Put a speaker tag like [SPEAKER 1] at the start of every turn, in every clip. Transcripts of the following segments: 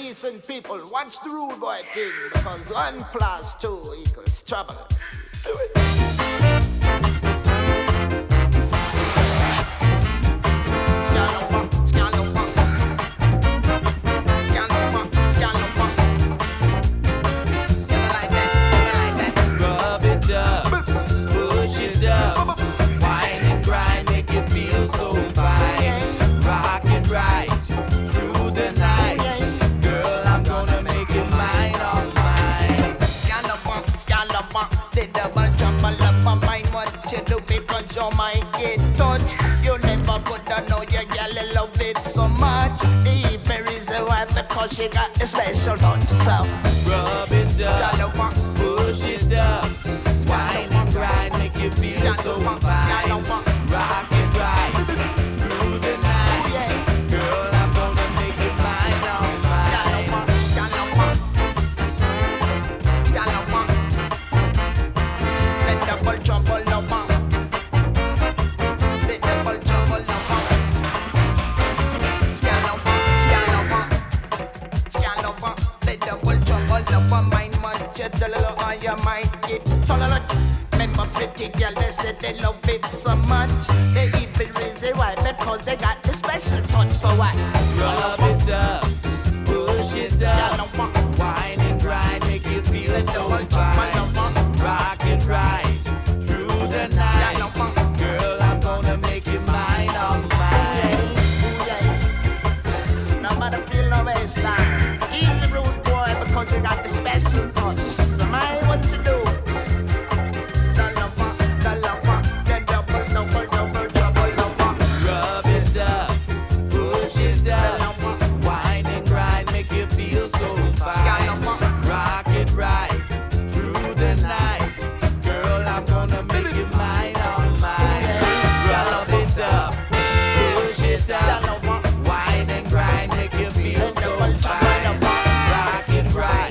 [SPEAKER 1] decent people, watch the rude boy thing, because 1 + 2 equals trouble. Do it. You might get touched. You never could have know your girl love it so much. The berries a wife because she got the special touch. So
[SPEAKER 2] rub it up, push it up, wine and grind, make you feel so fine. Rock it right through the night, girl. I'm gonna make you mine, all mine.
[SPEAKER 1] Let double trouble over. You might get tolerant. Remember pretty girl, they said they love it so much. They even reason why, because they got the special touch. So what?
[SPEAKER 2] Rub it up, push it up, wine and grind, make you feel so fine. Rock it right through the night, girl. I'm gonna make you mine, all mine.
[SPEAKER 1] No matter feel no waistline. Easy rude boy, because they got the special touch. Mind what to do.
[SPEAKER 2] Rub it up, push it up, wine and grind, make you feel so fine. Rock it right through the night, girl. I'm gonna make you mine, all mine. Rub it up, push it up, wine and grind, make you feel so fine. Rock it right.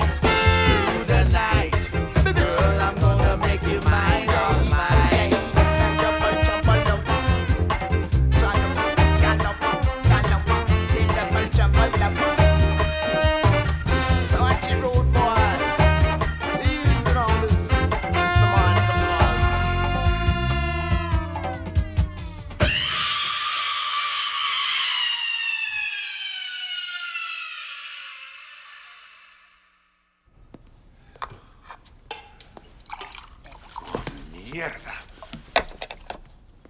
[SPEAKER 3] Mierda.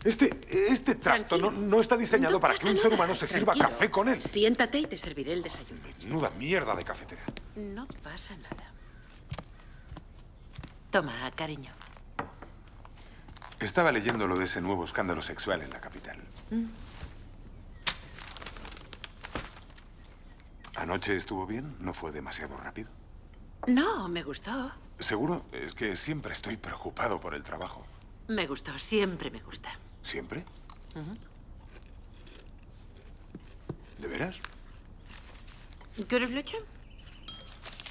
[SPEAKER 3] Este trasto no está diseñado para que un ser humano se sirva café con él.
[SPEAKER 4] Siéntate y te serviré el desayuno.
[SPEAKER 3] Menuda mierda de cafetera.
[SPEAKER 4] No pasa nada. Toma, cariño.
[SPEAKER 3] Estaba leyendo lo de ese nuevo escándalo sexual en la capital. ¿Anoche estuvo bien? ¿No fue demasiado rápido?
[SPEAKER 4] No, me gustó.
[SPEAKER 3] ¿Seguro? Es que siempre estoy preocupado por el trabajo.
[SPEAKER 4] Me gustó, siempre me gusta.
[SPEAKER 3] ¿Siempre? ¿De veras?
[SPEAKER 4] ¿Quieres leche?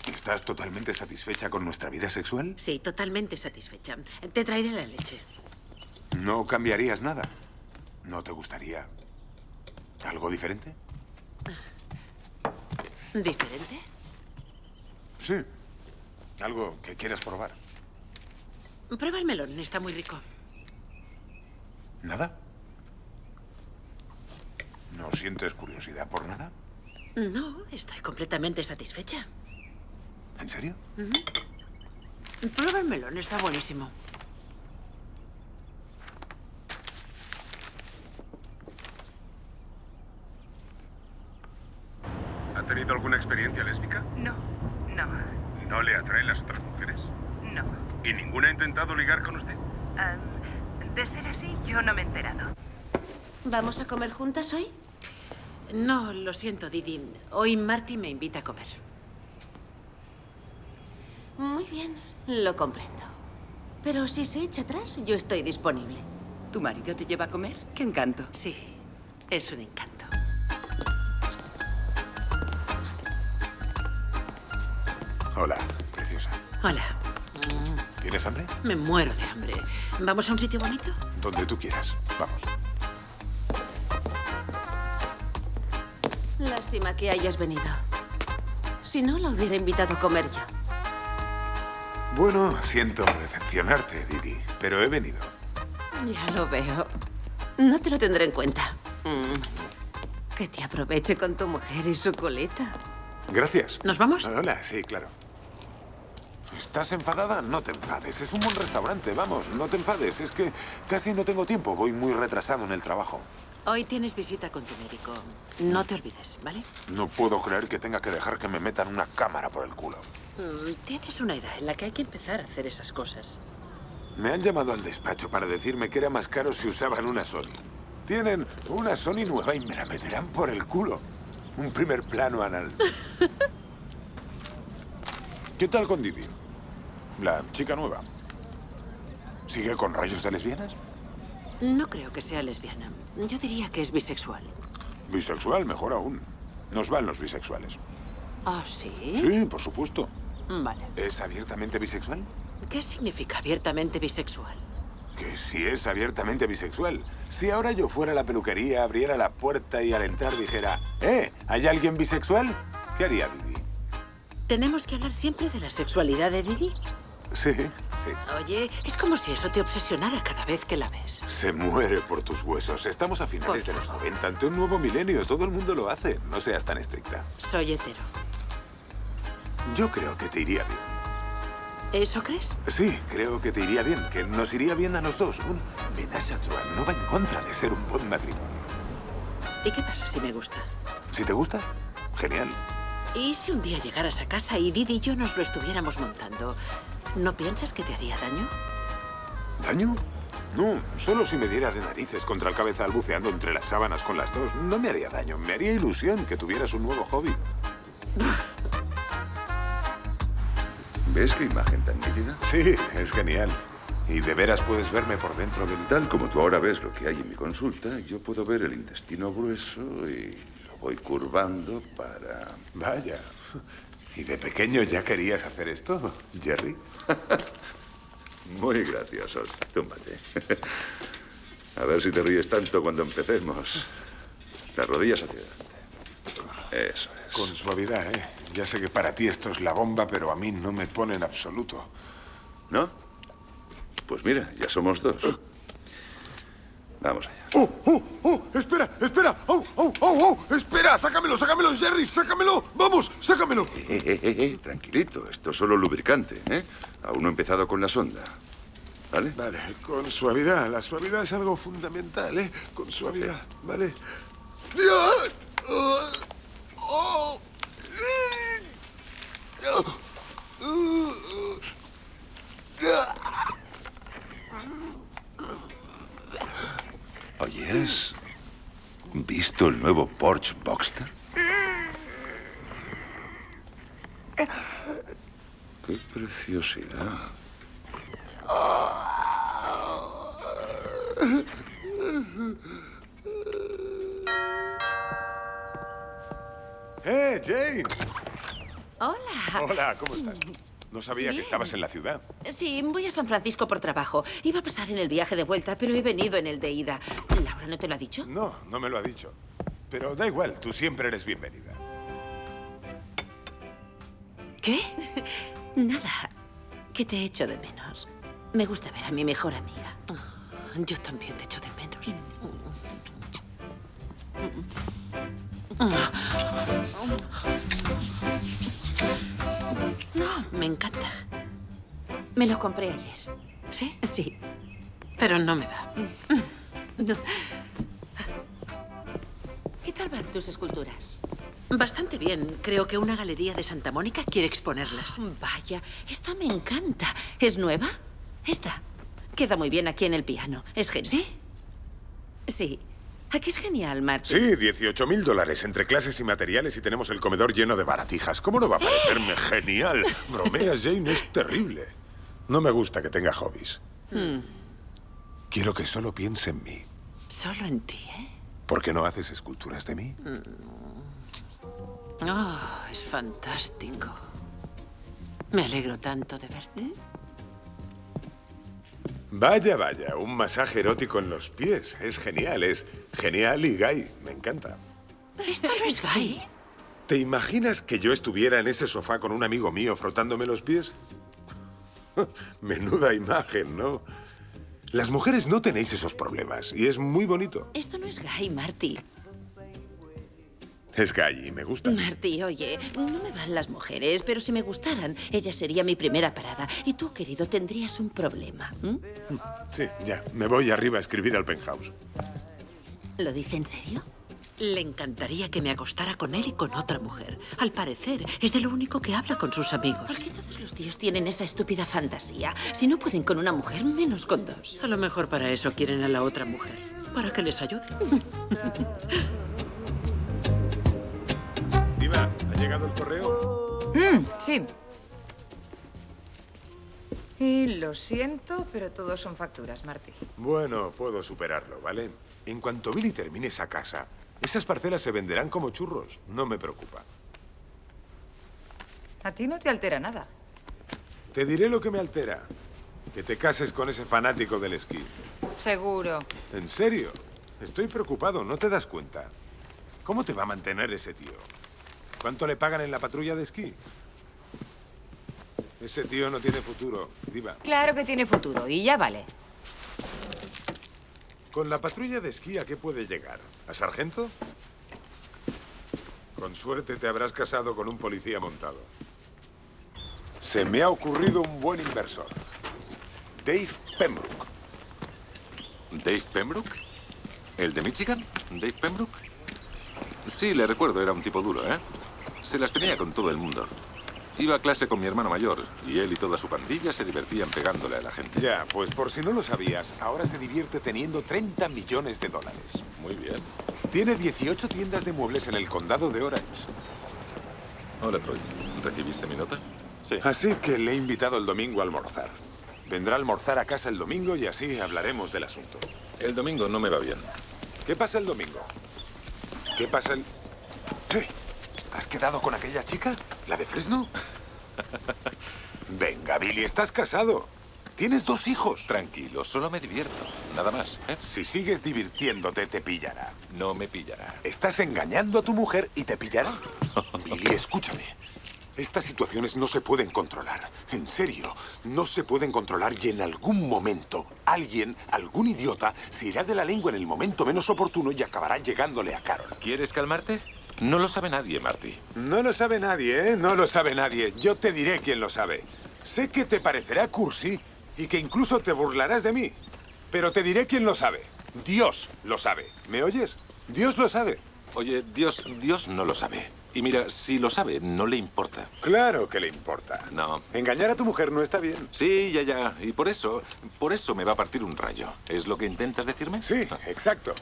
[SPEAKER 3] ¿Estás totalmente satisfecha con nuestra vida sexual?
[SPEAKER 4] Sí, totalmente satisfecha. Te traeré la leche.
[SPEAKER 3] ¿No cambiarías nada? ¿No te gustaría algo diferente?
[SPEAKER 4] ¿Diferente?
[SPEAKER 3] Sí. Algo que quieras probar.
[SPEAKER 4] Prueba el melón, está muy rico.
[SPEAKER 3] ¿Nada? ¿No sientes curiosidad por nada?
[SPEAKER 4] No, estoy completamente satisfecha.
[SPEAKER 3] ¿En serio?
[SPEAKER 4] Prueba el melón, está buenísimo.
[SPEAKER 5] ¿Ha tenido alguna experiencia lésbica?
[SPEAKER 6] No.
[SPEAKER 5] ¿No le atraen las otras mujeres?
[SPEAKER 6] No.
[SPEAKER 5] ¿Y ninguna ha intentado ligar con usted?
[SPEAKER 6] De ser así, yo no me he enterado.
[SPEAKER 7] ¿Vamos a comer juntas hoy?
[SPEAKER 4] No, lo siento, Didi. Hoy Marty me invita a comer.
[SPEAKER 7] Muy bien, lo comprendo. Pero si se echa atrás, yo estoy disponible.
[SPEAKER 6] ¿Tu marido te lleva a comer? ¡Qué encanto!
[SPEAKER 4] Sí, es un encanto.
[SPEAKER 3] Hola, preciosa.
[SPEAKER 4] Hola.
[SPEAKER 3] ¿Tienes hambre?
[SPEAKER 4] Me muero de hambre. ¿Vamos a un sitio bonito?
[SPEAKER 3] Donde tú quieras. Vamos.
[SPEAKER 7] Lástima que hayas venido. Si no, la hubiera invitado a comer yo.
[SPEAKER 3] Bueno, siento decepcionarte, Didi, pero he venido.
[SPEAKER 7] Ya lo veo. No te lo tendré en cuenta. Que te aproveche con tu mujer y su colita.
[SPEAKER 3] Gracias.
[SPEAKER 4] ¿Nos vamos?
[SPEAKER 3] Hola, sí, claro. ¿Estás enfadada? No te enfades. Es un buen restaurante, vamos, no te enfades. Es que casi no tengo tiempo. Voy muy retrasado en el trabajo.
[SPEAKER 4] Hoy tienes visita con tu médico. No te olvides, ¿vale?
[SPEAKER 3] No puedo creer que tenga que dejar que me metan una cámara por el culo.
[SPEAKER 4] Tienes una edad en la que hay que empezar a hacer esas cosas.
[SPEAKER 3] Me han llamado al despacho para decirme que era más caro si usaban una Sony. Tienen una Sony nueva y me la meterán por el culo. Un primer plano anal. ¿Qué tal con Didi? La chica nueva. ¿Sigue con rollos de lesbianas?
[SPEAKER 4] No creo que sea lesbiana. Yo diría que es bisexual.
[SPEAKER 3] Bisexual, mejor aún. Nos van los bisexuales.
[SPEAKER 4] ¿Ah, sí?
[SPEAKER 3] Sí, por supuesto.
[SPEAKER 4] Vale.
[SPEAKER 3] ¿Es abiertamente bisexual?
[SPEAKER 4] ¿Qué significa abiertamente bisexual?
[SPEAKER 3] Que si es abiertamente bisexual. Si ahora yo fuera a la peluquería, abriera la puerta y al entrar dijera, ¿hay alguien bisexual? ¿Qué haría Didi?
[SPEAKER 4] ¿Tenemos que hablar siempre de la sexualidad de Didi?
[SPEAKER 3] Sí, sí.
[SPEAKER 4] Oye, es como si eso te obsesionara cada vez que la ves.
[SPEAKER 3] Se muere por tus huesos. Estamos a finales de los 90, ante un nuevo milenio. Todo el mundo lo hace. No seas tan estricta.
[SPEAKER 4] Soy hetero.
[SPEAKER 3] Yo creo que te iría bien.
[SPEAKER 4] ¿Eso crees?
[SPEAKER 3] Sí, creo que te iría bien. Que nos iría bien a los dos. Un ménage à trois no va en contra de ser un buen matrimonio.
[SPEAKER 4] ¿Y qué pasa si me gusta?
[SPEAKER 3] Si te gusta, genial.
[SPEAKER 4] ¿Y si un día llegaras a casa y Didi y yo nos lo estuviéramos montando? ¿No piensas que te haría daño?
[SPEAKER 3] ¿Daño? No, solo si me diera de narices contra el cabezal buceando entre las sábanas con las dos. No me haría daño. Me haría ilusión que tuvieras un nuevo hobby.
[SPEAKER 8] ¿Ves qué imagen tan nítida?
[SPEAKER 3] Sí, es genial. Y de veras puedes verme por dentro del...
[SPEAKER 8] Tal como tú ahora ves lo que hay en mi consulta, yo puedo ver el intestino grueso y lo voy curvando para...
[SPEAKER 3] Vaya. ¿Y de pequeño ya querías hacer esto, Jerry?
[SPEAKER 8] Muy gracioso. Túmbate. A ver si te ríes tanto cuando empecemos. Las rodillas hacia adelante. Eso es.
[SPEAKER 3] Con suavidad, ¿eh? Ya sé que para ti esto es la bomba, pero a mí no me pone en absoluto.
[SPEAKER 8] ¿No? Pues mira, ya somos dos. Vamos allá.
[SPEAKER 3] ¡Oh! ¡Espera! ¡Espera! ¡Sácamelo, Jerry! ¡Sácamelo! ¡Vamos! ¡Sácamelo!
[SPEAKER 8] Tranquilito, esto es solo lubricante, ¿eh? Aún no he empezado con la sonda. ¿Vale?
[SPEAKER 3] Vale, con suavidad. La suavidad es algo fundamental, ¿eh? Con suavidad, ¿vale?
[SPEAKER 8] Oye, ¿has visto el nuevo Porsche Boxster? ¡Qué preciosidad!
[SPEAKER 3] Jane!
[SPEAKER 7] Hola.
[SPEAKER 3] Hola, ¿cómo estás? No sabía que
[SPEAKER 7] Bien.
[SPEAKER 3] estabas en la ciudad.
[SPEAKER 7] Sí, voy a San Francisco por trabajo. Iba a pasar en el viaje de vuelta, pero he venido en el de ida. ¿Laura no te lo ha dicho?
[SPEAKER 3] No, no me lo ha dicho. Pero da igual, tú siempre eres bienvenida.
[SPEAKER 4] ¿Qué?
[SPEAKER 7] Nada. Que te echo de menos. Me gusta ver a mi mejor amiga.
[SPEAKER 4] Yo también te echo de menos. Me encanta.
[SPEAKER 7] Me lo compré ayer.
[SPEAKER 4] ¿Sí?
[SPEAKER 7] Sí.
[SPEAKER 4] Pero no me va.
[SPEAKER 7] ¿Qué tal van tus esculturas?
[SPEAKER 4] Bastante bien. Creo que una galería de Santa Mónica quiere exponerlas.
[SPEAKER 7] Vaya, esta me encanta. ¿Es nueva? Esta. Queda muy bien aquí en el piano. ¿Es genial?
[SPEAKER 4] ¿Sí?
[SPEAKER 7] Sí. Aquí es genial, Martin.
[SPEAKER 3] Sí, $18.000 entre clases y materiales y tenemos el comedor lleno de baratijas. ¿Cómo no va a parecerme genial? Bromeas, Jane, es terrible. No me gusta que tenga hobbies. Quiero que solo piense en mí.
[SPEAKER 4] Solo en ti, ¿eh?
[SPEAKER 3] ¿Por qué no haces esculturas de mí?
[SPEAKER 4] Oh, es fantástico. Me alegro tanto de verte.
[SPEAKER 3] Vaya, vaya, un masaje erótico en los pies. Es genial y gay. Me encanta.
[SPEAKER 4] Esto no es gay.
[SPEAKER 3] ¿Te imaginas que yo estuviera en ese sofá con un amigo mío frotándome los pies? Menuda imagen, ¿no? Las mujeres no tenéis esos problemas y es muy bonito.
[SPEAKER 7] Esto no es gay, Marty.
[SPEAKER 3] Es gay y me gusta.
[SPEAKER 7] Marty, oye, no me van las mujeres, pero si me gustaran, ella sería mi primera parada. Y tú, querido, tendrías un problema.
[SPEAKER 3] Sí, ya. Me voy arriba a escribir al penthouse.
[SPEAKER 7] ¿Lo dice en serio?
[SPEAKER 4] Le encantaría que me acostara con él y con otra mujer. Al parecer, es de lo único que habla con sus amigos.
[SPEAKER 7] ¿Por qué todos los tíos tienen esa estúpida fantasía? Si no pueden con una mujer, menos con dos.
[SPEAKER 4] A lo mejor para eso quieren a la otra mujer. Para que les ayude.
[SPEAKER 3] Diva, ¿ha llegado el correo?
[SPEAKER 9] Sí. Y lo siento, pero todos son facturas, Marty.
[SPEAKER 3] Bueno, puedo superarlo, ¿vale? En cuanto Billy termine esa casa, esas parcelas se venderán como churros. No me preocupa.
[SPEAKER 9] A ti no te altera nada.
[SPEAKER 3] Te diré lo que me altera. Que te cases con ese fanático del esquí.
[SPEAKER 9] Seguro.
[SPEAKER 3] ¿En serio? Estoy preocupado, ¿no te das cuenta? ¿Cómo te va a mantener ese tío? ¿Cuánto le pagan en la patrulla de esquí? Ese tío no tiene futuro, Diva.
[SPEAKER 9] Claro que tiene futuro, y ya vale.
[SPEAKER 3] ¿Con la patrulla de esquí a qué puede llegar? ¿A sargento? Con suerte te habrás casado con un policía montado. Se me ha ocurrido un buen inversor. Dave Pembroke.
[SPEAKER 10] ¿Dave Pembroke? ¿El de Michigan? ¿Dave Pembroke? Sí, le recuerdo, era un tipo duro, ¿eh? Se las tenía con todo el mundo. Iba a clase con mi hermano mayor y él y toda su pandilla se divertían pegándole a la gente.
[SPEAKER 3] Ya, pues por si no lo sabías, ahora se divierte teniendo $30 millones.
[SPEAKER 10] Muy bien.
[SPEAKER 3] Tiene 18 tiendas de muebles en el condado de Orange.
[SPEAKER 10] Hola, Troy. ¿Recibiste mi nota? Sí.
[SPEAKER 3] Así que le he invitado el domingo a almorzar. Vendrá a almorzar a casa el domingo y así hablaremos del asunto.
[SPEAKER 10] El domingo no me va bien.
[SPEAKER 3] ¿Qué pasa el domingo? ¿Qué pasa el...? ¿Has quedado con aquella chica? ¿La de Fresno? Venga, Billy, estás casado. Tienes 2 hijos.
[SPEAKER 10] Tranquilo, solo me divierto. Nada más, ¿eh?
[SPEAKER 3] Si sigues divirtiéndote, te pillará.
[SPEAKER 10] No me pillará.
[SPEAKER 3] Estás engañando a tu mujer y te pillará. Billy, escúchame. Estas situaciones no se pueden controlar. En serio, no se pueden controlar y en algún momento alguien, algún idiota, se irá de la lengua en el momento menos oportuno y acabará llegándole a Carol.
[SPEAKER 10] ¿Quieres calmarte? No lo sabe nadie, Marty.
[SPEAKER 3] No lo sabe nadie, ¿eh? No lo sabe nadie. Yo te diré quién lo sabe. Sé que te parecerá cursi y que incluso te burlarás de mí. Pero te diré quién lo sabe. Dios lo sabe. ¿Me oyes? Dios lo sabe.
[SPEAKER 10] Oye, Dios no lo sabe. Y mira, si lo sabe, no le importa.
[SPEAKER 3] Claro que le importa.
[SPEAKER 10] No.
[SPEAKER 3] Engañar a tu mujer no está bien.
[SPEAKER 10] Sí, ya. Y por eso me va a partir un rayo. ¿Es lo que intentas decirme?
[SPEAKER 3] Sí, exacto.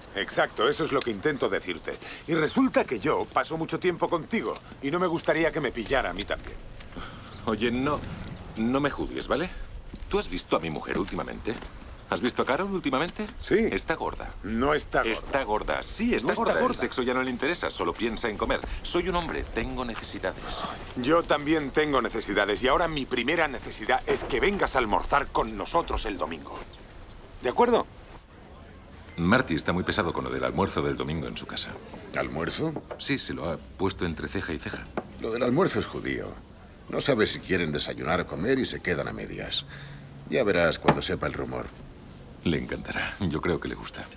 [SPEAKER 3] Eso es lo que intento decirte. Y resulta que yo paso mucho tiempo contigo y no me gustaría que me pillara a mí también.
[SPEAKER 10] Oye, no me juzgues, ¿vale? ¿Tú has visto a mi mujer últimamente? ¿Has visto a Carol últimamente?
[SPEAKER 3] Sí.
[SPEAKER 10] Está gorda.
[SPEAKER 3] No está gorda.
[SPEAKER 10] Está gorda. Sí, está gorda. El sexo ya no le interesa, solo piensa en comer. Soy un hombre, tengo necesidades.
[SPEAKER 3] Yo también tengo necesidades y ahora mi primera necesidad es que vengas a almorzar con nosotros el domingo. ¿De acuerdo?
[SPEAKER 10] Marty está muy pesado con lo del almuerzo del domingo en su casa.
[SPEAKER 11] ¿Almuerzo?
[SPEAKER 10] Sí, se lo ha puesto entre ceja y ceja.
[SPEAKER 11] Lo del almuerzo es judío. No sabe si quieren desayunar o comer y se quedan a medias. Ya verás cuando sepa el rumor.
[SPEAKER 10] Le encantará. Yo creo que le gusta.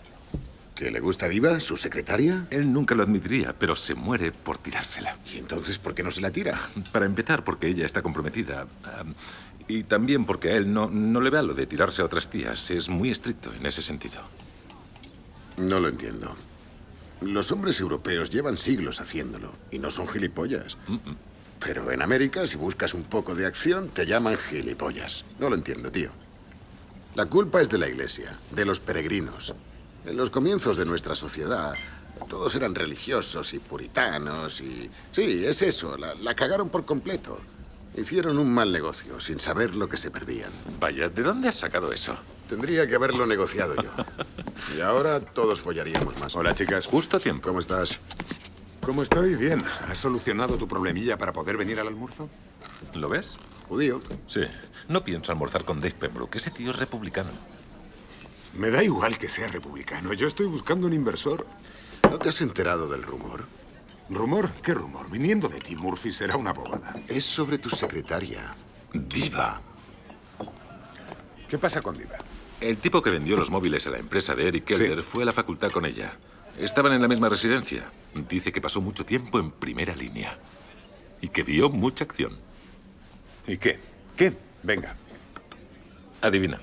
[SPEAKER 11] ¿Que le gusta a Diva, su secretaria?
[SPEAKER 10] Él nunca lo admitiría, pero se muere por tirársela.
[SPEAKER 11] ¿Y entonces por qué no se la tira?
[SPEAKER 10] Para empezar, porque ella está comprometida. Y también porque a él no le va lo de tirarse a otras tías. Es muy estricto en ese sentido.
[SPEAKER 11] No lo entiendo. Los hombres europeos llevan siglos haciéndolo y no son gilipollas. Pero en América, si buscas un poco de acción, te llaman gilipollas. No lo entiendo, tío. La culpa es de la iglesia, de los peregrinos. En los comienzos de nuestra sociedad, todos eran religiosos y puritanos y... Sí, es eso, la cagaron por completo. Hicieron un mal negocio, sin saber lo que se perdían.
[SPEAKER 10] Vaya, ¿de dónde has sacado eso?
[SPEAKER 11] Tendría que haberlo negociado yo. Y ahora todos follaríamos más.
[SPEAKER 3] Hola, chicas.
[SPEAKER 10] Justo a tiempo.
[SPEAKER 11] ¿Cómo estás?
[SPEAKER 3] ¿Cómo estoy? Bien. ¿Has solucionado tu problemilla para poder venir al almuerzo?
[SPEAKER 10] ¿Lo ves?
[SPEAKER 11] Judío.
[SPEAKER 10] Sí. No pienso almorzar con Dave Pembroke. Ese tío es republicano.
[SPEAKER 3] Me da igual que sea republicano. Yo estoy buscando un inversor.
[SPEAKER 11] ¿No te has enterado del rumor?
[SPEAKER 3] ¿Rumor? ¿Qué rumor? Viniendo de ti, Murphy, será una bobada.
[SPEAKER 11] Es sobre tu secretaria, Diva.
[SPEAKER 3] ¿Qué pasa con Diva?
[SPEAKER 10] El tipo que vendió los móviles a la empresa de Eric Kelder fue a la facultad con ella. Estaban en la misma residencia. Dice que pasó mucho tiempo en primera línea. Y que vio mucha acción.
[SPEAKER 3] ¿Y qué? ¿Qué? Venga.
[SPEAKER 10] Adivina.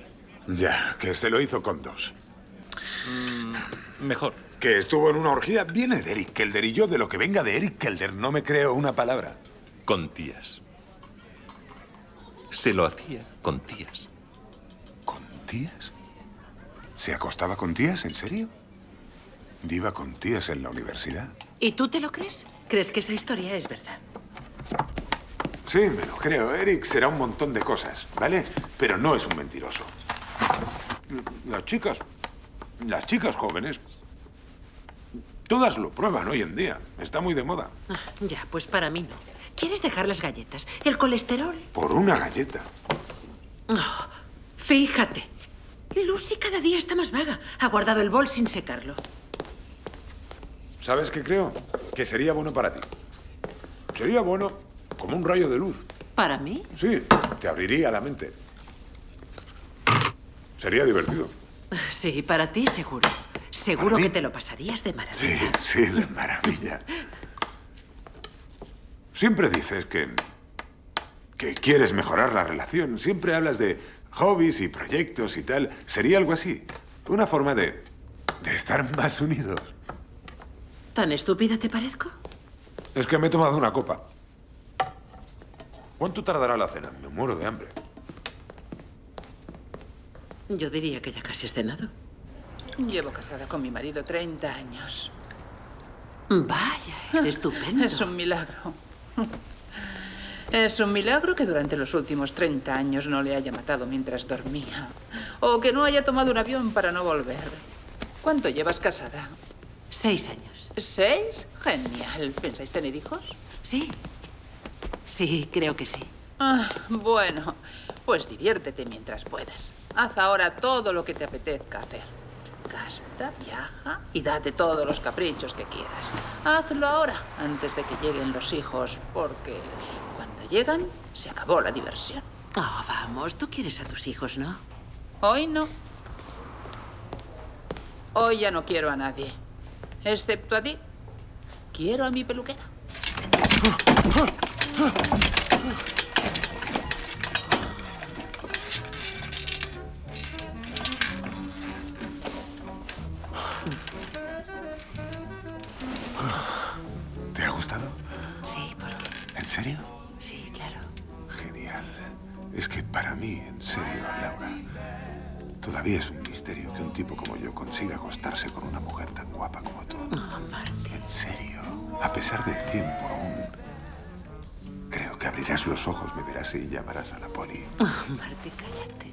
[SPEAKER 3] Ya, que se lo hizo con 2.
[SPEAKER 10] Mejor.
[SPEAKER 3] Que estuvo en una orgía. Viene de Eric Kelder y yo de lo que venga de Eric Kelder no me creo una palabra.
[SPEAKER 10] Con tías. Se lo hacía con tías.
[SPEAKER 3] ¿Con tías? ¿Se acostaba con tías? ¿En serio? Diva con tías en la universidad.
[SPEAKER 4] ¿Y tú te lo crees? ¿Crees que esa historia es verdad?
[SPEAKER 3] Sí, me lo creo. Eric será un montón de cosas, ¿vale? Pero no es un mentiroso. Las chicas jóvenes, todas lo prueban hoy en día. Está muy de moda.
[SPEAKER 4] Ya, pues para mí no. ¿Quieres dejar las galletas? ¿El colesterol?
[SPEAKER 3] Por una galleta.
[SPEAKER 4] Oh, fíjate. Lucy cada día está más vaga. Ha guardado el bol sin secarlo.
[SPEAKER 3] ¿Sabes qué creo? Que sería bueno para ti. Sería bueno como un rayo de luz.
[SPEAKER 4] ¿Para mí?
[SPEAKER 3] Sí, te abriría la mente. Sería divertido.
[SPEAKER 4] Sí, para ti seguro. Seguro que te lo pasarías de maravilla.
[SPEAKER 3] Sí, de maravilla. Siempre dices que quieres mejorar la relación. Siempre hablas de hobbies y proyectos y tal. Sería algo así. Una forma de estar más unidos.
[SPEAKER 4] ¿Tan estúpida te parezco?
[SPEAKER 3] Es que me he tomado una copa. ¿Cuánto tardará la cena? Me muero de hambre.
[SPEAKER 4] Yo diría que ya casi has cenado.
[SPEAKER 9] Llevo casada con mi marido 30 años.
[SPEAKER 4] Vaya, es estupendo.
[SPEAKER 9] Es un milagro. Es un milagro que durante los últimos 30 años no le haya matado mientras dormía. O que no haya tomado un avión para no volver. ¿Cuánto llevas casada?
[SPEAKER 4] 6 años.
[SPEAKER 9] ¿6? Genial. ¿Pensáis tener hijos?
[SPEAKER 4] Sí. Sí, creo que sí.
[SPEAKER 9] Ah, bueno, pues diviértete mientras puedas. Haz ahora todo lo que te apetezca hacer. Gasta, viaja y date todos los caprichos que quieras. Hazlo ahora, antes de que lleguen los hijos, porque cuando llegan, se acabó la diversión.
[SPEAKER 4] Oh, vamos, tú quieres a tus hijos, ¿no?
[SPEAKER 9] Hoy no. Hoy ya no quiero a nadie. Excepto a ti. Quiero a mi peluquera.
[SPEAKER 3] ¿Te ha gustado?
[SPEAKER 4] Sí, ¿por qué?
[SPEAKER 3] ¿En serio?
[SPEAKER 4] Sí, claro.
[SPEAKER 3] Genial. Es que para mí, en serio, Laura, todavía es un misterio que un tipo como yo consiga acostarse con una mujer tan guapa como tú.
[SPEAKER 4] Oh, Marty.
[SPEAKER 3] En serio, a pesar del tiempo aún, creo que abrirás los ojos, me verás y llamarás a la poli.
[SPEAKER 4] Oh, Marty, cállate.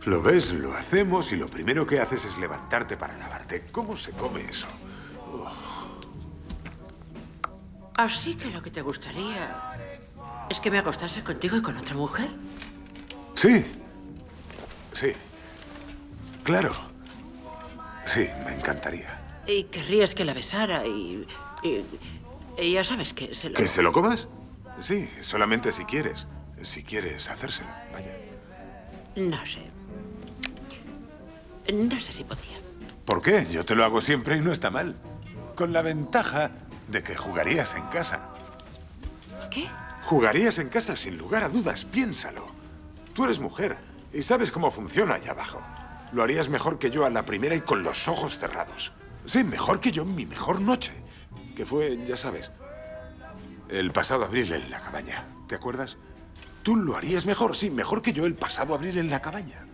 [SPEAKER 3] ¿Lo ves? Lo hacemos y lo primero que haces es levantarte para lavarte. ¿Cómo se come eso?
[SPEAKER 4] Así que lo que te gustaría es que me acostase contigo y con otra mujer.
[SPEAKER 3] Sí. Sí. Claro. Sí, me encantaría.
[SPEAKER 4] Y querrías que la besara y ya sabes que se lo...
[SPEAKER 3] ¿Que se lo comas? Sí, solamente si quieres. Si quieres hacérselo, vaya.
[SPEAKER 4] No sé. No sé si podría.
[SPEAKER 3] ¿Por qué? Yo te lo hago siempre y no está mal. Con la ventaja de que jugarías en casa.
[SPEAKER 4] ¿Qué?
[SPEAKER 3] Jugarías en casa sin lugar a dudas, piénsalo. Tú eres mujer y sabes cómo funciona allá abajo. Lo harías mejor que yo a la primera y con los ojos cerrados. Sí, mejor que yo en mi mejor noche. Que fue, ya sabes, el pasado abril en la cabaña. ¿Te acuerdas? Tú lo harías mejor, sí, mejor que yo el pasado abril en la cabaña.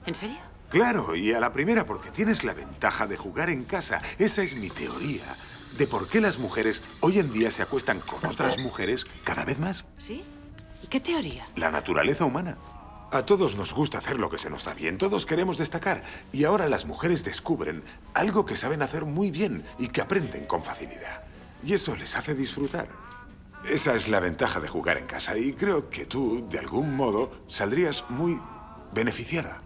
[SPEAKER 4] ¿En serio?
[SPEAKER 3] Claro, y a la primera porque tienes la ventaja de jugar en casa. Esa es mi teoría de por qué las mujeres hoy en día se acuestan con otras mujeres cada vez más.
[SPEAKER 4] ¿Sí? ¿Qué teoría?
[SPEAKER 3] La naturaleza humana. A todos nos gusta hacer lo que se nos da bien, todos queremos destacar. Y ahora las mujeres descubren algo que saben hacer muy bien y que aprenden con facilidad. Y eso les hace disfrutar. Esa es la ventaja de jugar en casa y creo que tú, de algún modo, saldrías muy beneficiada.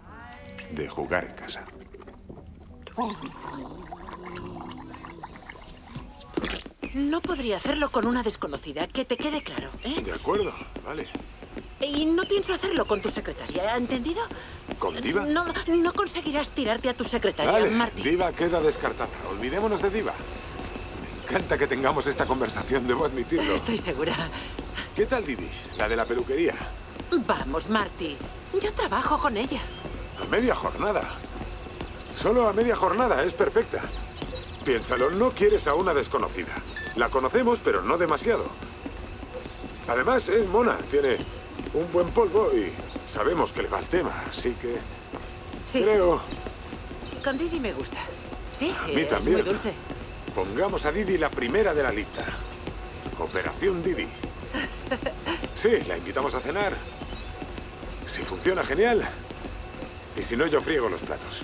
[SPEAKER 3] de jugar en casa.
[SPEAKER 4] No podría hacerlo con una desconocida, que te quede claro, ¿eh?
[SPEAKER 3] De acuerdo, vale.
[SPEAKER 4] Y no pienso hacerlo con tu secretaria, ¿entendido?
[SPEAKER 3] ¿Con Diva?
[SPEAKER 4] No conseguirás tirarte a tu secretaria,
[SPEAKER 3] Vale,
[SPEAKER 4] Marty.
[SPEAKER 3] Diva queda descartada. Olvidémonos de Diva. Me encanta que tengamos esta conversación, debo admitirlo.
[SPEAKER 4] Estoy segura.
[SPEAKER 3] ¿Qué tal Didi, la de la peluquería?
[SPEAKER 4] Vamos, Marty. Yo trabajo con ella.
[SPEAKER 3] A media jornada. Solo a media jornada, es perfecta. Piénsalo, no quieres a una desconocida. La conocemos, pero no demasiado. Además, es mona, tiene un buen polvo y sabemos que le va el tema, así que...
[SPEAKER 4] Sí.
[SPEAKER 3] Creo...
[SPEAKER 4] Con Didi me gusta. Sí,
[SPEAKER 3] A mí
[SPEAKER 4] es
[SPEAKER 3] también.
[SPEAKER 4] muy dulce.
[SPEAKER 3] Pongamos a Didi la primera de la lista. Operación Didi. Sí, la invitamos a cenar. Si funciona, genial. Y si no, yo friego los platos.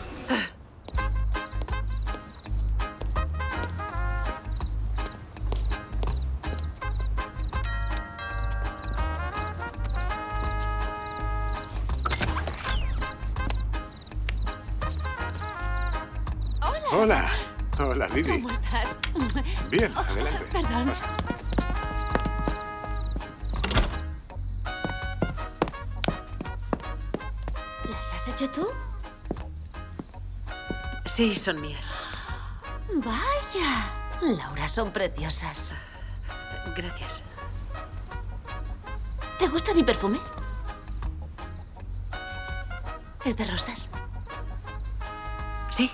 [SPEAKER 3] Hola. Hola, Didi.
[SPEAKER 7] ¿Cómo estás?
[SPEAKER 3] Bien, adelante.
[SPEAKER 7] Perdón.
[SPEAKER 3] Pasa.
[SPEAKER 7] ¿Las has hecho tú?
[SPEAKER 4] Sí, son mías.
[SPEAKER 7] Vaya. Laura, son preciosas.
[SPEAKER 4] Gracias.
[SPEAKER 7] ¿Te gusta mi perfume? ¿Es de rosas?
[SPEAKER 4] Sí.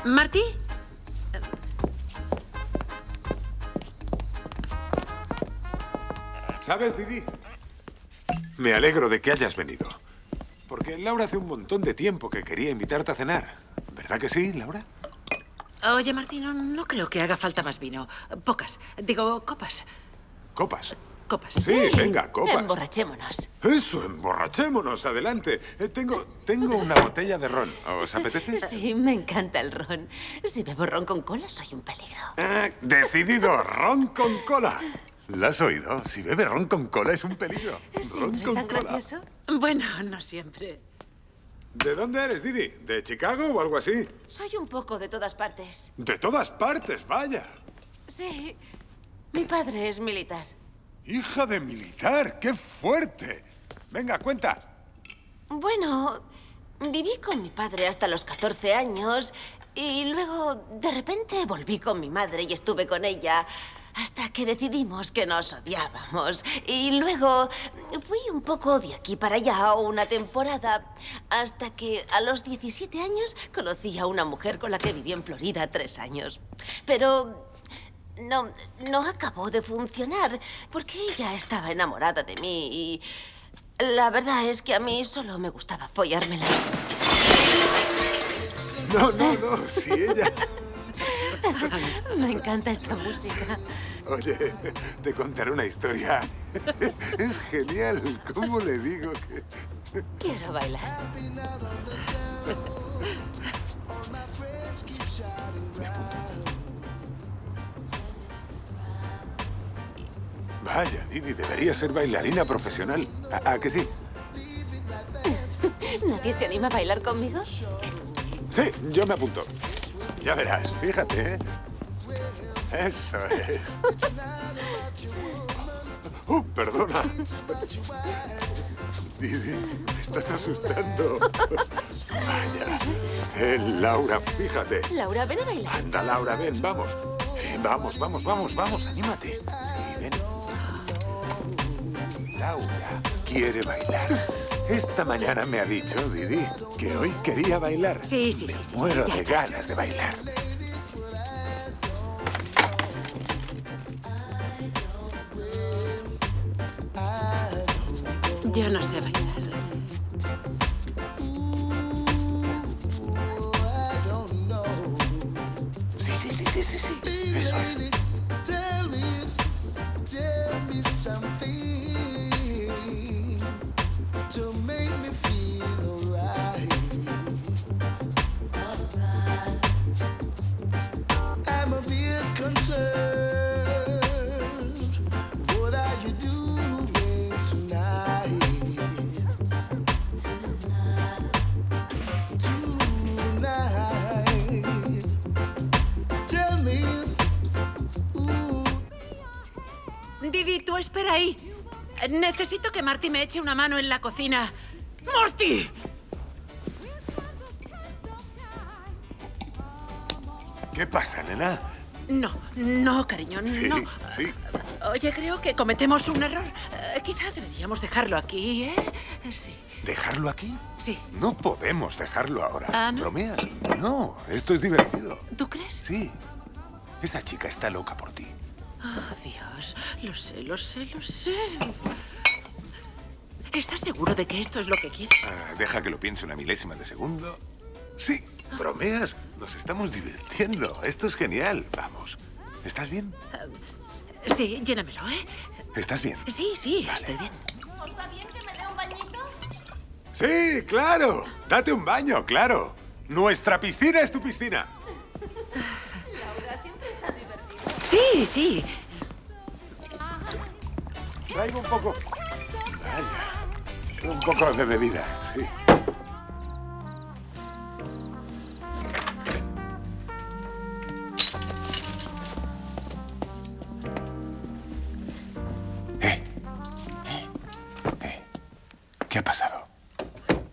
[SPEAKER 4] ¿Marty?
[SPEAKER 3] ¿Sabes, Didi? Me alegro de que hayas venido. Porque Laura hace un montón de tiempo que quería invitarte a cenar. ¿Verdad que sí, Laura?
[SPEAKER 4] Oye, Marty, no creo que haga falta más vino. Pocas. Digo, copas.
[SPEAKER 3] ¿Copas?
[SPEAKER 4] Copas.
[SPEAKER 3] Sí, venga, copas.
[SPEAKER 7] Emborrachémonos.
[SPEAKER 3] Eso, emborrachémonos, adelante. Tengo una botella de ron. ¿Os apetece?
[SPEAKER 7] Sí, me encanta el ron. Si bebo ron con cola, soy un peligro.
[SPEAKER 3] Decidido, ron con cola. ¿La has oído? Si bebe ron con cola es un peligro.
[SPEAKER 7] ¿Siempre es tan gracioso?
[SPEAKER 4] Bueno, no siempre.
[SPEAKER 3] ¿De dónde eres, Didi? ¿De Chicago o algo así?
[SPEAKER 7] Soy un poco de todas partes.
[SPEAKER 3] De todas partes, vaya.
[SPEAKER 7] Sí, mi padre es militar.
[SPEAKER 3] Hija de militar, qué fuerte. Venga, cuenta.
[SPEAKER 7] Bueno, viví con mi padre hasta los 14 años y luego, de repente, volví con mi madre y estuve con ella hasta que decidimos que nos odiábamos. Y luego fui un poco de aquí para allá una temporada hasta que a los 17 años conocí a una mujer con la que viví en Florida 3 años. Pero no acabó de funcionar porque ella estaba enamorada de mí y la verdad es que a mí solo me gustaba follármela.
[SPEAKER 3] No, si ella...
[SPEAKER 7] Me encanta esta música.
[SPEAKER 3] Oye, te contaré una historia. Es genial. ¿Cómo le digo que...?
[SPEAKER 7] Quiero bailar.
[SPEAKER 3] Vaya, Didi, debería ser bailarina profesional. ¿A que sí?
[SPEAKER 7] ¿Nadie se anima a bailar conmigo?
[SPEAKER 3] Sí, yo me apunto. Ya verás, fíjate, ¿eh? Eso es. Perdona. Didi, me estás asustando. Vaya. Laura, fíjate.
[SPEAKER 7] Laura, ven a bailar.
[SPEAKER 3] Anda, Laura, ven, vamos. Vamos, anímate. Sí, ven. Laura quiere bailar. Esta mañana me ha dicho, Didi, que hoy quería bailar.
[SPEAKER 4] Sí.
[SPEAKER 3] Muero de ganas de bailar.
[SPEAKER 4] Yo no sé bailar.
[SPEAKER 3] Sí. Eso es.
[SPEAKER 1] What are you doing tonight?
[SPEAKER 4] espera ahí. Necesito que Marty me eche una mano en la cocina. ¡Marty!
[SPEAKER 3] ¿Qué pasa, nena?
[SPEAKER 4] No, cariño,
[SPEAKER 3] Sí,
[SPEAKER 4] no.
[SPEAKER 3] sí.
[SPEAKER 4] Oye, creo que cometemos un error. Quizá deberíamos dejarlo aquí, ¿eh? Sí.
[SPEAKER 3] ¿Dejarlo aquí?
[SPEAKER 4] Sí.
[SPEAKER 3] No podemos dejarlo ahora.
[SPEAKER 4] Ah, ¿no?
[SPEAKER 3] ¿Bromeas? No, esto es divertido.
[SPEAKER 4] ¿Tú crees?
[SPEAKER 3] Sí. Esa chica está loca por ti.
[SPEAKER 4] Oh, Dios. Lo sé. ¿Estás seguro de que esto es lo que quieres?
[SPEAKER 3] Deja que lo piense una milésima de segundo. Sí. ¿Bromeas? Nos estamos divirtiendo. Esto es genial. Vamos. ¿Estás bien?
[SPEAKER 4] Sí, llénamelo, ¿eh?
[SPEAKER 3] ¿Estás bien?
[SPEAKER 4] Sí,
[SPEAKER 3] Vale.
[SPEAKER 4] estoy bien.
[SPEAKER 7] ¿Os va bien que me dé un bañito?
[SPEAKER 3] Sí, claro. Date un baño, claro. Nuestra piscina es tu piscina.
[SPEAKER 7] Laura, siempre está divertido.
[SPEAKER 4] Sí.
[SPEAKER 3] Traigo un poco. Vaya. Un poco de bebida, sí. ¿Qué ha pasado?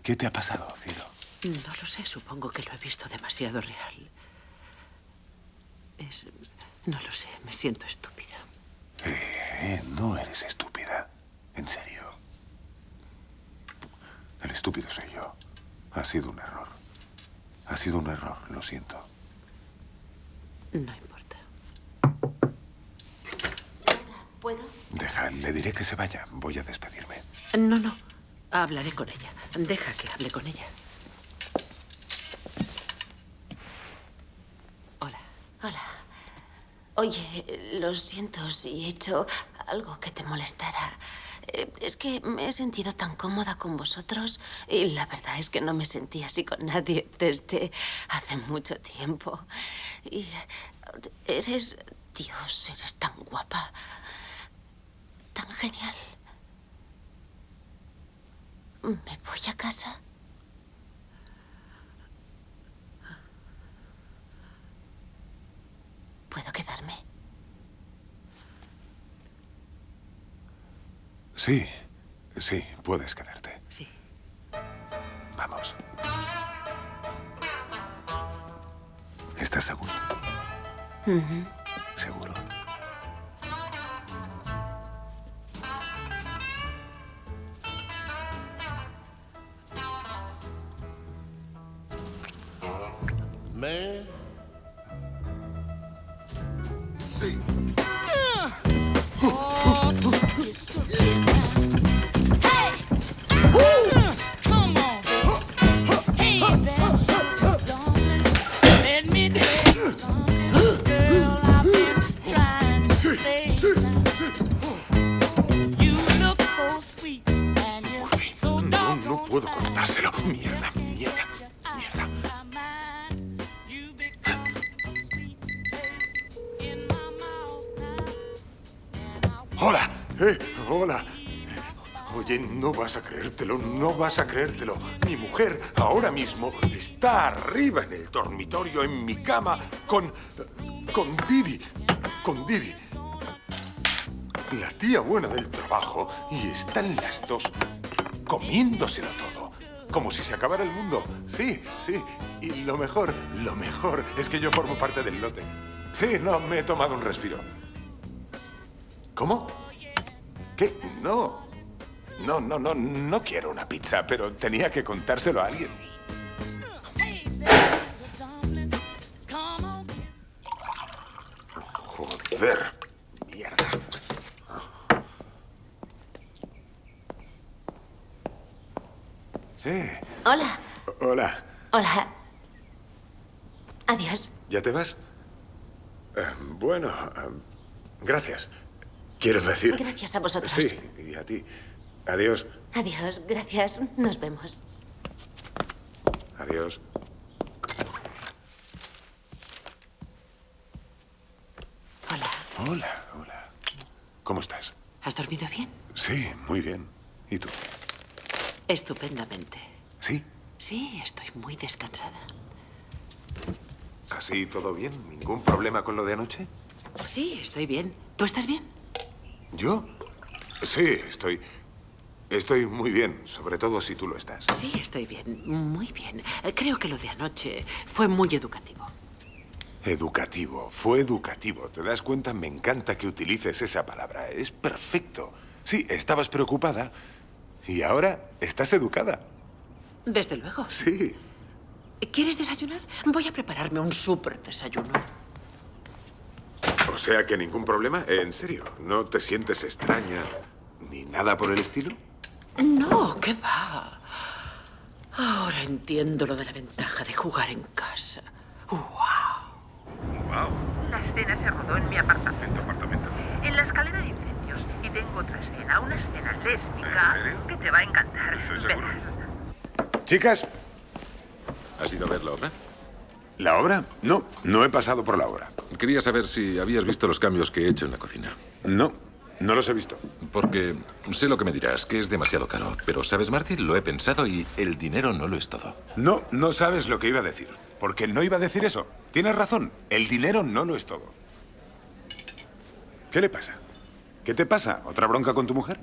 [SPEAKER 3] ¿Qué te ha pasado, cielo?
[SPEAKER 4] No lo sé, supongo que lo he visto demasiado real. No lo sé, me siento estúpida.
[SPEAKER 3] No eres estúpida. En serio. El estúpido soy yo. Ha sido un error. Ha sido un error, lo siento.
[SPEAKER 4] No importa.
[SPEAKER 7] ¿Puedo?
[SPEAKER 3] Deja, le diré que se vaya. Voy a despedirme.
[SPEAKER 4] No. Hablaré con ella. Deja que hable con ella.
[SPEAKER 7] Hola. Oye, lo siento si he hecho algo que te molestara. Es que me he sentido tan cómoda con vosotros y la verdad es que no me sentí así con nadie desde hace mucho tiempo. Y eres... Dios, eres tan guapa. Tan genial. ¿Me voy a casa? ¿Puedo quedarme?
[SPEAKER 3] Sí, puedes quedarte.
[SPEAKER 4] Sí.
[SPEAKER 3] Vamos. ¿Estás a gusto? ¿Seguro?
[SPEAKER 12] Man.
[SPEAKER 3] Sí.
[SPEAKER 2] Come on, baby. Hey there, sugar darling. Let me tell you something, girl. I've been trying to say now. You look so sweet and you're so
[SPEAKER 3] No puedo contárselo. Mierda. ¡Hola! ¡Hola! Oye, no vas a creértelo. Mi mujer ahora mismo está arriba en el dormitorio, en mi cama, con Didi. La tía buena del trabajo. Y están las dos comiéndoselo todo. Como si se acabara el mundo. Sí. Y lo mejor es que yo formo parte del lote. Sí, no, me he tomado un respiro. ¿Cómo? ¿Qué? No quiero una pizza, pero tenía que contárselo a alguien. Joder, mierda.
[SPEAKER 7] Hola.
[SPEAKER 3] Hola.
[SPEAKER 7] Adiós.
[SPEAKER 3] ¿Ya te vas? Bueno, gracias. Quiero decir...
[SPEAKER 7] Gracias a vosotros.
[SPEAKER 3] Sí, y a ti. Adiós.
[SPEAKER 7] Adiós, gracias. Nos vemos.
[SPEAKER 3] Adiós. Hola. ¿Cómo estás?
[SPEAKER 4] ¿Has dormido bien?
[SPEAKER 3] Sí, muy bien. ¿Y tú?
[SPEAKER 4] Estupendamente.
[SPEAKER 3] ¿Sí?
[SPEAKER 4] Sí, estoy muy descansada.
[SPEAKER 3] ¿Así todo bien? ¿Ningún problema con lo de anoche?
[SPEAKER 4] Sí, estoy bien. ¿Tú estás bien?
[SPEAKER 3] ¿Yo? Sí, estoy muy bien, sobre todo si tú lo estás.
[SPEAKER 4] Sí, estoy bien, muy bien. Creo que lo de anoche fue muy educativo.
[SPEAKER 3] Educativo, fue educativo. ¿Te das cuenta? Me encanta que utilices esa palabra. Es perfecto. Sí, estabas preocupada y ahora estás educada.
[SPEAKER 4] Desde luego.
[SPEAKER 3] Sí.
[SPEAKER 4] ¿Quieres desayunar? Voy a prepararme un súper desayuno.
[SPEAKER 3] O sea que ningún problema. En serio, ¿no te sientes extraña ni nada por el estilo?
[SPEAKER 4] No, ¿qué va? Ahora entiendo lo de la ventaja de jugar en casa. ¡Wow!
[SPEAKER 5] Wow.
[SPEAKER 6] La escena se rodó en mi apartamento.
[SPEAKER 5] ¿En tu apartamento?
[SPEAKER 6] En la escalera de incendios. Y tengo otra escena, una escena lésbica.
[SPEAKER 5] ¿En serio?
[SPEAKER 6] Que te va a encantar.
[SPEAKER 5] Estoy seguro.
[SPEAKER 6] Verás.
[SPEAKER 3] Chicas,
[SPEAKER 10] ¿Has ido a ver la obra?
[SPEAKER 3] ¿la obra? No he pasado por la obra.
[SPEAKER 10] Quería saber si habías visto los cambios que he hecho en la cocina.
[SPEAKER 3] No los he visto.
[SPEAKER 10] Porque sé lo que me dirás, que es demasiado caro. Pero, ¿sabes, Marty? Lo he pensado y el dinero no lo es todo.
[SPEAKER 3] No sabes lo que iba a decir. Porque no iba a decir eso. Tienes razón. El dinero no lo es todo. ¿Qué le pasa? ¿Qué te pasa? ¿Otra bronca con tu mujer?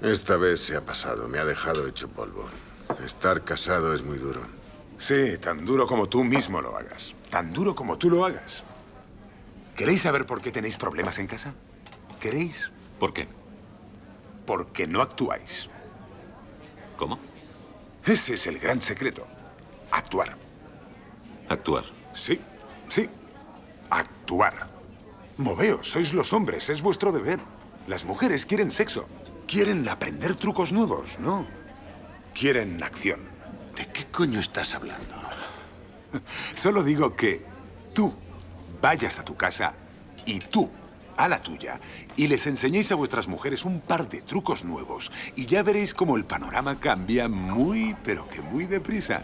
[SPEAKER 11] Esta vez se ha pasado. Me ha dejado hecho polvo. Estar casado es muy duro.
[SPEAKER 3] Sí, tan duro como tú mismo lo hagas. Tan duro como tú lo hagas. ¿Queréis saber por qué tenéis problemas en casa? ¿Queréis?
[SPEAKER 10] ¿Por qué?
[SPEAKER 3] Porque no actuáis.
[SPEAKER 10] ¿Cómo?
[SPEAKER 3] Ese es el gran secreto. Actuar.
[SPEAKER 10] Actuar.
[SPEAKER 3] Sí. Actuar. Moveos, sois los hombres, es vuestro deber. Las mujeres quieren sexo. Quieren aprender trucos nuevos, ¿no? Quieren acción.
[SPEAKER 11] ¿De qué coño estás hablando?
[SPEAKER 3] Solo digo que tú vayas a tu casa y tú a la tuya y les enseñéis a vuestras mujeres un par de trucos nuevos y ya veréis cómo el panorama cambia muy, pero que muy deprisa.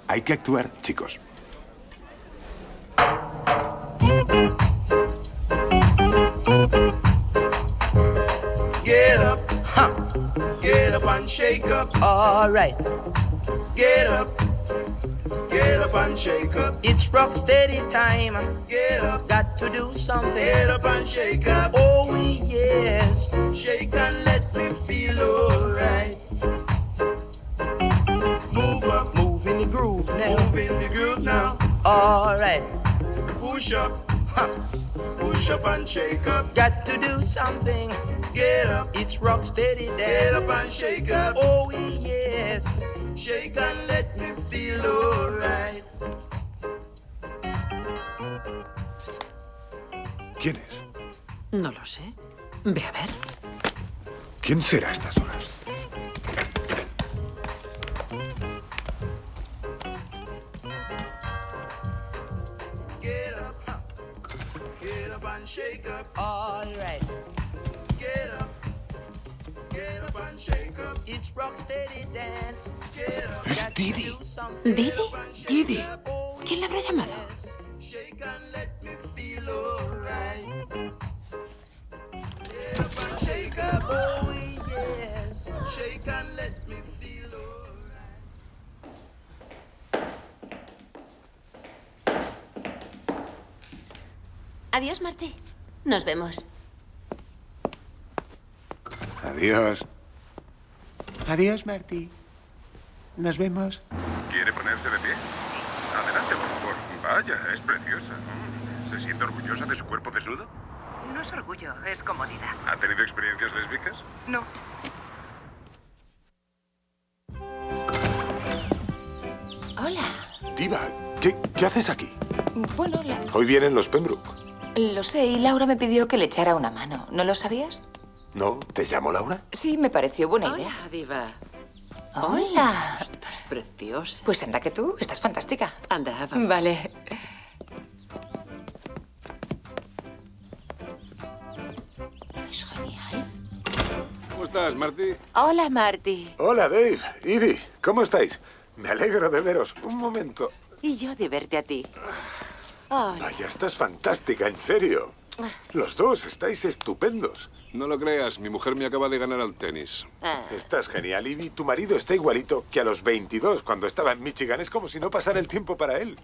[SPEAKER 3] Hay que actuar, chicos.
[SPEAKER 2] Get up, get up and shake up. All right. Get up and shake up. It's rock steady time. Get up, got to do something. Get up and shake up. Oh yes, shake and let me feel alright. Move up, move in the groove now. Move in the groove now. All right. Push up, push up and shake up. Got to do something. Get up, it's rock steady dance. Get up and shake up. Oh yes, shake and let me feel alright.
[SPEAKER 3] ¿Quién es?
[SPEAKER 4] No lo sé. Ve a ver.
[SPEAKER 3] ¿Quién será a estas horas?
[SPEAKER 2] Get up and shake up. All right. Get up and shake up. It's rock steady dance. Get up.
[SPEAKER 3] Es Didi.
[SPEAKER 4] ¿Didi? Didi. ¿Quién la habrá llamado?
[SPEAKER 2] Shake and let me feel alright. Get up and shake up. Oh yes. Shake and let me feel alright.
[SPEAKER 7] Adiós, Marty. Nos vemos.
[SPEAKER 3] Adiós. Adiós, Marty. Nos vemos.
[SPEAKER 5] ¿Quiere ponerse de pie? Adelante, por favor. Vaya, es preciosa. ¿Se siente orgullosa de su cuerpo desnudo?
[SPEAKER 6] No es orgullo, es comodidad.
[SPEAKER 5] ¿Ha tenido experiencias lésbicas?
[SPEAKER 6] No.
[SPEAKER 7] Hola.
[SPEAKER 3] Diva, ¿qué haces aquí?
[SPEAKER 13] Bueno,
[SPEAKER 3] Hoy vienen los Pembroke.
[SPEAKER 13] lo sé, y Laura me pidió que le echara una mano. ¿No lo sabías?
[SPEAKER 3] ¿No? ¿Te llamo Laura?
[SPEAKER 13] Sí, me pareció buena idea.
[SPEAKER 4] Hola, Diva.
[SPEAKER 13] Hola.
[SPEAKER 4] Estás preciosa.
[SPEAKER 13] Pues anda que tú, estás fantástica.
[SPEAKER 4] Anda, vamos.
[SPEAKER 13] Vale.
[SPEAKER 7] Es genial.
[SPEAKER 14] ¿Cómo estás, Marty?
[SPEAKER 7] Hola, Marty.
[SPEAKER 3] Hola, Dave. Ivy, ¿cómo estáis? Me alegro de veros. Un momento.
[SPEAKER 7] Y yo de verte a ti. Hola.
[SPEAKER 3] Vaya, estás fantástica, en serio. Los dos estáis estupendos.
[SPEAKER 14] No lo creas, mi mujer me acaba de ganar al tenis.
[SPEAKER 3] Estás genial, Ivy. Tu marido está igualito que a los 22 cuando estaba en Michigan. Es como si no pasara el tiempo para él.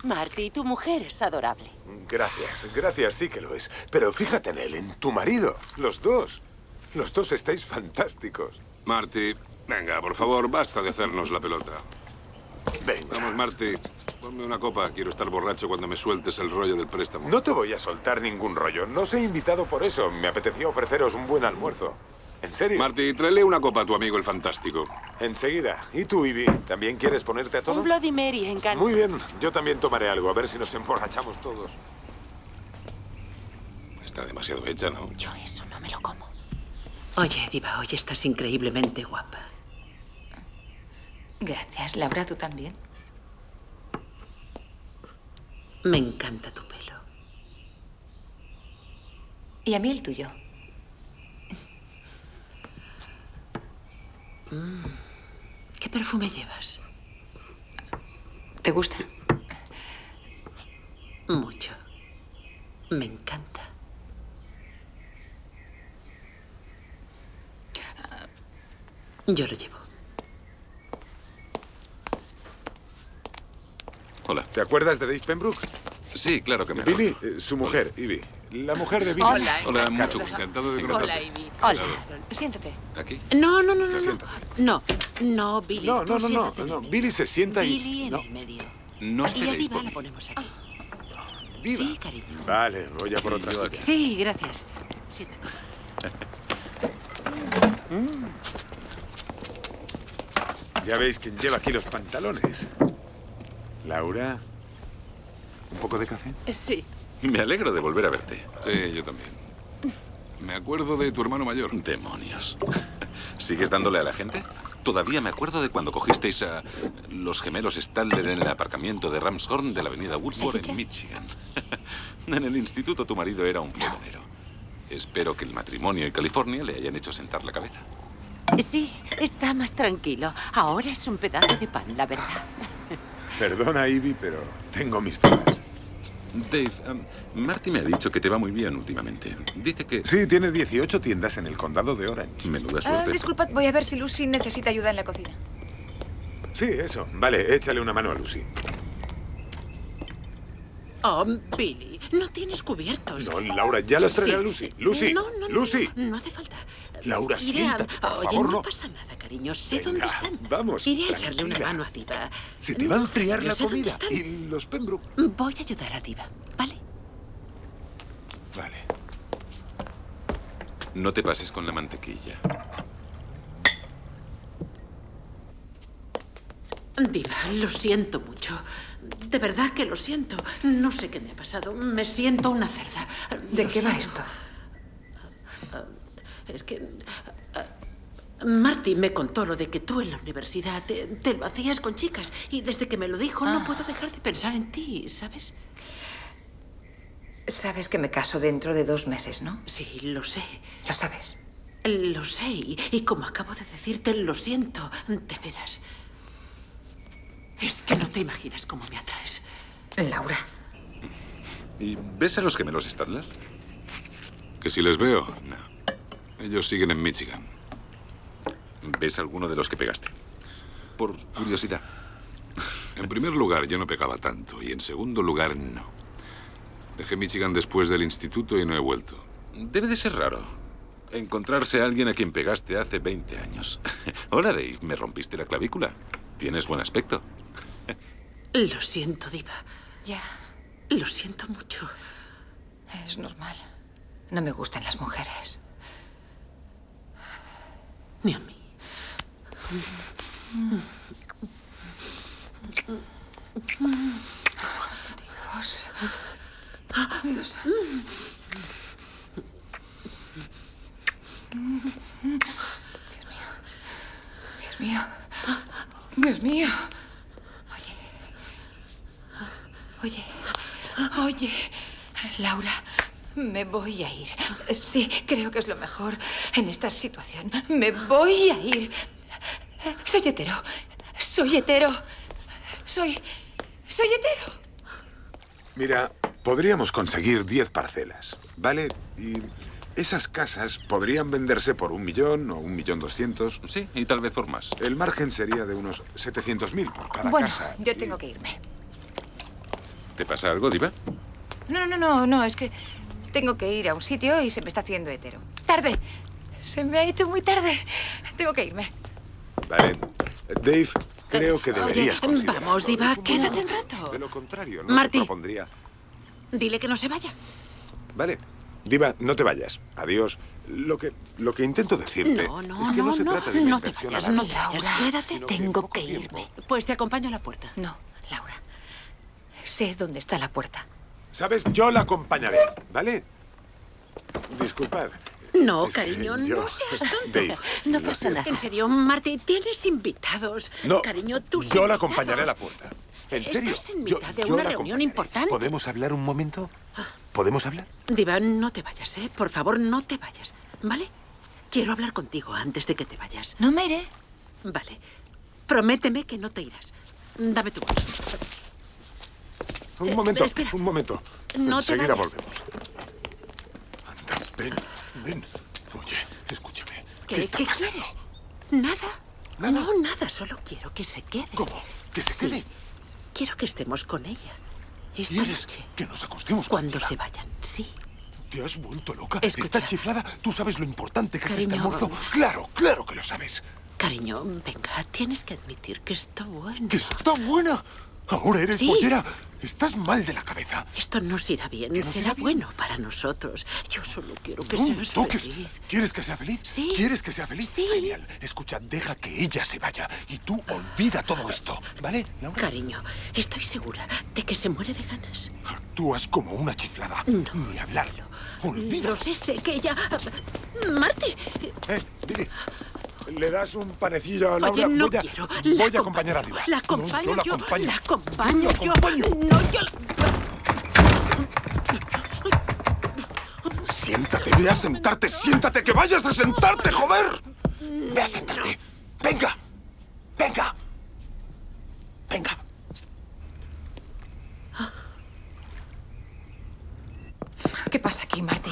[SPEAKER 7] Marty, tu mujer es adorable.
[SPEAKER 3] Gracias, sí que lo es. Pero fíjate en él, en tu marido. Los dos. Los dos estáis fantásticos.
[SPEAKER 14] Marty, venga, por favor, basta de hacernos la pelota.
[SPEAKER 3] Venga.
[SPEAKER 14] Vamos, Marty, ponme una copa. Quiero estar borracho cuando me sueltes el rollo del préstamo.
[SPEAKER 3] No te voy a soltar ningún rollo. No os he invitado por eso. Me apetecía ofreceros un buen almuerzo. ¿En serio?
[SPEAKER 14] Marty, tráele una copa a tu amigo el fantástico.
[SPEAKER 3] Enseguida. ¿Y tú, Ivy? ¿También quieres ponerte a tono?
[SPEAKER 15] Un Bloody Mary, encantado.
[SPEAKER 3] Muy bien. Yo también tomaré algo. A ver si nos emborrachamos todos.
[SPEAKER 14] Está demasiado hecha, ¿no?
[SPEAKER 7] Yo eso no me lo como.
[SPEAKER 4] Oye, Diva, hoy estás increíblemente guapa.
[SPEAKER 13] Gracias. Laura, ¿tú también?
[SPEAKER 4] Me encanta tu pelo.
[SPEAKER 13] Y a mí el tuyo.
[SPEAKER 4] ¿Qué perfume llevas?
[SPEAKER 13] ¿Te gusta?
[SPEAKER 4] Mucho. Me encanta. Yo lo llevo.
[SPEAKER 10] Hola.
[SPEAKER 3] ¿Te acuerdas de Dave Pembroke?
[SPEAKER 10] Sí, claro que me
[SPEAKER 3] Billy,
[SPEAKER 10] acuerdo.
[SPEAKER 3] su mujer, Ivy. La mujer de Billy.
[SPEAKER 14] Hola, mucho gusto. Encantado de conocerte.
[SPEAKER 9] Hola, Ivy.
[SPEAKER 13] Hola. Siéntate.
[SPEAKER 10] ¿Aquí?
[SPEAKER 4] No.
[SPEAKER 3] Siéntate.
[SPEAKER 4] No, Billy.
[SPEAKER 3] No,
[SPEAKER 4] tú siéntate en
[SPEAKER 3] no.
[SPEAKER 4] el medio.
[SPEAKER 3] Billy se sienta
[SPEAKER 4] Billy
[SPEAKER 3] y...
[SPEAKER 4] en
[SPEAKER 3] No.
[SPEAKER 4] el medio.
[SPEAKER 10] No
[SPEAKER 4] Y a
[SPEAKER 10] esperéis
[SPEAKER 4] Diva
[SPEAKER 10] por
[SPEAKER 4] la
[SPEAKER 10] mí.
[SPEAKER 4] ponemos aquí.
[SPEAKER 3] Diva.
[SPEAKER 4] Sí, cariño.
[SPEAKER 3] Vale, voy a por
[SPEAKER 10] Y
[SPEAKER 3] otra
[SPEAKER 10] yo
[SPEAKER 3] silla.
[SPEAKER 10] aquí.
[SPEAKER 4] Sí, gracias. Siéntate.
[SPEAKER 3] Ya veis quién lleva aquí los pantalones. Laura, ¿un poco de café?
[SPEAKER 9] Sí.
[SPEAKER 10] Me alegro de volver a verte.
[SPEAKER 14] Sí, yo también. Me acuerdo de tu hermano mayor.
[SPEAKER 10] Demonios. ¿Sigues dándole a la gente? Todavía me acuerdo de cuando cogisteis a los gemelos Stadler en el aparcamiento de Ramshorn de la avenida Woodward en Michigan. En el instituto tu marido era un fontanero. Espero que el matrimonio y California le hayan hecho sentar la cabeza.
[SPEAKER 15] Sí, está más tranquilo. Ahora es un pedazo de pan, la verdad.
[SPEAKER 3] Perdona, Ivy, pero tengo mis dudas.
[SPEAKER 10] Dave, Marty me ha dicho que te va muy bien últimamente. Dice que...
[SPEAKER 3] Sí, tiene 18 tiendas en el condado de Orange.
[SPEAKER 10] Menuda suerte.
[SPEAKER 13] Disculpad, voy a ver si Lucy necesita ayuda en la cocina.
[SPEAKER 3] Sí, eso. Vale, échale una mano a Lucy.
[SPEAKER 4] Oh, Billy, no tienes cubiertos.
[SPEAKER 3] No, Laura, ya las traeré
[SPEAKER 4] Sí.
[SPEAKER 3] a Lucy. Lucy,
[SPEAKER 4] No,
[SPEAKER 3] Lucy.
[SPEAKER 4] No hace falta.
[SPEAKER 3] Laura,
[SPEAKER 4] Iré a-
[SPEAKER 3] siéntate, por
[SPEAKER 4] Oye,
[SPEAKER 3] favor,
[SPEAKER 4] no
[SPEAKER 3] no.
[SPEAKER 4] pasa nada, cariño. Sé
[SPEAKER 3] Venga,
[SPEAKER 4] dónde están.
[SPEAKER 3] vamos,
[SPEAKER 4] Iré a echarle una
[SPEAKER 3] tranquila.
[SPEAKER 4] mano a Diva.
[SPEAKER 3] Se te va a enfriar
[SPEAKER 4] Yo
[SPEAKER 3] la
[SPEAKER 4] sé dónde
[SPEAKER 3] comida.
[SPEAKER 4] están.
[SPEAKER 3] Y los Pembroke.
[SPEAKER 4] Voy a ayudar a Diva, ¿vale?
[SPEAKER 3] Vale.
[SPEAKER 10] No te pases con la mantequilla.
[SPEAKER 4] Diva, lo siento mucho. De verdad que lo siento. No sé qué me ha pasado. Me siento una cerda.
[SPEAKER 13] ¿De
[SPEAKER 4] Lo
[SPEAKER 13] qué va
[SPEAKER 4] siento.
[SPEAKER 13] esto?
[SPEAKER 4] Es que... Marty me contó lo de que tú en la universidad te lo hacías con chicas. Y desde que me lo dijo no puedo dejar de pensar en ti, ¿sabes?
[SPEAKER 13] Sabes que me caso dentro de 2 meses, ¿no?
[SPEAKER 4] Sí, lo sé.
[SPEAKER 13] ¿Lo sabes?
[SPEAKER 4] Lo sé. Y como acabo de decirte, lo siento. De veras. Es que no te imaginas cómo me atraes.
[SPEAKER 13] Laura.
[SPEAKER 10] ¿Y ves a los gemelos Stadler?
[SPEAKER 14] Que si les veo.
[SPEAKER 10] No.
[SPEAKER 14] Ellos siguen en Michigan.
[SPEAKER 10] ¿Ves alguno de los que pegaste? Por curiosidad.
[SPEAKER 14] En primer lugar, yo no pegaba tanto. Y en segundo lugar, no. Dejé Michigan después del instituto y no he vuelto.
[SPEAKER 10] Debe de ser raro. Encontrarse a alguien a quien pegaste hace 20 años. Hola, Dave. ¿Me rompiste la clavícula? Tienes buen aspecto.
[SPEAKER 4] Lo siento, Diva.
[SPEAKER 13] Ya.
[SPEAKER 4] Lo siento mucho.
[SPEAKER 13] Es normal. No me gustan las mujeres.
[SPEAKER 4] Ni a mí.
[SPEAKER 13] Dios. Dios. Dios mío. Dios mío. Oye, Laura, me voy a ir. Sí, creo que es lo mejor en esta situación. Me voy a ir. Soy hetero. Soy hetero. Soy hetero.
[SPEAKER 3] Mira, podríamos conseguir 10 parcelas, ¿vale? Y esas casas podrían venderse por 1 millón o 1.200.000.
[SPEAKER 10] Sí, y tal vez por más.
[SPEAKER 3] El margen sería de unos 700.000 por cada
[SPEAKER 13] Bueno,
[SPEAKER 3] casa.
[SPEAKER 13] yo tengo que irme.
[SPEAKER 10] ¿Te pasa algo, Diva?
[SPEAKER 13] No, es que tengo que ir a un sitio y se me está haciendo hetero. ¡Tarde! Se me ha hecho muy tarde. Tengo que irme.
[SPEAKER 3] Vale. Dave, creo que deberías considerarlo.
[SPEAKER 4] Vamos, Diva, quédate un rato.
[SPEAKER 3] De lo contrario, no
[SPEAKER 4] Marty,
[SPEAKER 3] te propondría...
[SPEAKER 4] dile que no se vaya.
[SPEAKER 3] Vale. Diva, no te vayas. Adiós. Lo que intento decirte es que no se trata de una
[SPEAKER 4] no te
[SPEAKER 3] inversión
[SPEAKER 4] vayas,
[SPEAKER 3] a la
[SPEAKER 4] no te
[SPEAKER 3] larga,
[SPEAKER 4] vayas. Quédate,
[SPEAKER 3] sino
[SPEAKER 4] tengo que
[SPEAKER 3] poco
[SPEAKER 4] irme. Pues te acompaño a la puerta.
[SPEAKER 13] No, Laura. Sé dónde está la puerta.
[SPEAKER 3] ¿Sabes? Yo la acompañaré, ¿vale? Disculpad.
[SPEAKER 4] No,
[SPEAKER 3] Es que
[SPEAKER 4] cariño,
[SPEAKER 3] yo-
[SPEAKER 4] no seas tonto.
[SPEAKER 3] Dave,
[SPEAKER 4] no
[SPEAKER 3] lo
[SPEAKER 4] pasa
[SPEAKER 3] siento.
[SPEAKER 4] nada. En serio, Marty, tienes invitados.
[SPEAKER 3] No,
[SPEAKER 4] Cariño, tus
[SPEAKER 3] yo la
[SPEAKER 4] invitados.
[SPEAKER 3] acompañaré a la puerta. ¿En serio?
[SPEAKER 4] Estás en mitad de
[SPEAKER 3] yo
[SPEAKER 4] una
[SPEAKER 3] la
[SPEAKER 4] reunión
[SPEAKER 3] acompañaré.
[SPEAKER 4] importante.
[SPEAKER 3] ¿Podemos hablar un momento? ¿Podemos hablar?
[SPEAKER 4] Diva, no te vayas, ¿eh? Por favor, no te vayas, ¿vale? Quiero hablar contigo antes de que te vayas.
[SPEAKER 13] No me iré.
[SPEAKER 4] Vale. Prométeme que no te irás. Dame tu bolso.
[SPEAKER 3] Un momento,
[SPEAKER 4] espera.
[SPEAKER 3] un momento.
[SPEAKER 4] No te
[SPEAKER 3] Enseguida
[SPEAKER 4] vayas.
[SPEAKER 3] volvemos. Anda, ven. Oye, escúchame.
[SPEAKER 4] ¿Qué
[SPEAKER 3] está
[SPEAKER 4] qué
[SPEAKER 3] pasando?
[SPEAKER 4] quieres? ¿Nada? No, nada. Solo quiero que se quede.
[SPEAKER 3] ¿Cómo? ¿Que se quede?
[SPEAKER 4] Quiero que estemos con ella. Esta
[SPEAKER 3] ¿Quieres
[SPEAKER 4] noche.
[SPEAKER 3] que nos acostemos
[SPEAKER 4] Cuando
[SPEAKER 3] contigo?
[SPEAKER 4] se vayan, sí.
[SPEAKER 3] ¿Te has vuelto loca?
[SPEAKER 4] Escucha.
[SPEAKER 3] ¿Estás chiflada? ¿Tú sabes lo importante que es este
[SPEAKER 4] Cariño.
[SPEAKER 3] almuerzo? Claro, claro que lo sabes.
[SPEAKER 4] Cariño, venga, tienes que admitir que está bueno.
[SPEAKER 3] ¡Que está buena! Ahora eres
[SPEAKER 4] Sí.
[SPEAKER 3] bollera. Estás mal de la cabeza.
[SPEAKER 4] Esto nos irá bien.
[SPEAKER 3] ¿Que nos
[SPEAKER 4] Será
[SPEAKER 3] irá bien?
[SPEAKER 4] bueno para nosotros. Yo solo quiero que
[SPEAKER 3] No,
[SPEAKER 4] seas
[SPEAKER 3] toques.
[SPEAKER 4] feliz.
[SPEAKER 3] ¿Quieres que sea feliz?
[SPEAKER 4] Sí.
[SPEAKER 3] ¿Quieres que sea feliz?
[SPEAKER 4] Sí.
[SPEAKER 3] Genial. Escucha, deja que ella se vaya. Y tú olvida todo esto, ¿vale, Laura?
[SPEAKER 4] Cariño, estoy segura de que se muere de ganas.
[SPEAKER 3] Actúas como una chiflada.
[SPEAKER 4] No,
[SPEAKER 3] Ni hablar. Olvida.
[SPEAKER 4] Lo sé que ella... Marty,
[SPEAKER 3] Dile. ¿Le das un panecillo a Laura?
[SPEAKER 4] oye, no
[SPEAKER 3] voy a,
[SPEAKER 4] quiero.
[SPEAKER 3] voy a acompañar a Diva.
[SPEAKER 4] La
[SPEAKER 3] No,
[SPEAKER 4] acompaño
[SPEAKER 3] yo la
[SPEAKER 4] yo.
[SPEAKER 3] acompaño.
[SPEAKER 4] La acompaño
[SPEAKER 3] Yo la
[SPEAKER 4] yo.
[SPEAKER 3] acompaño.
[SPEAKER 4] No, yo...
[SPEAKER 3] Siéntate, ve a sentarte, siéntate, que vayas a sentarte, joder. Ve a sentarte. Venga, venga, venga.
[SPEAKER 13] ¿Qué pasa aquí, Marty?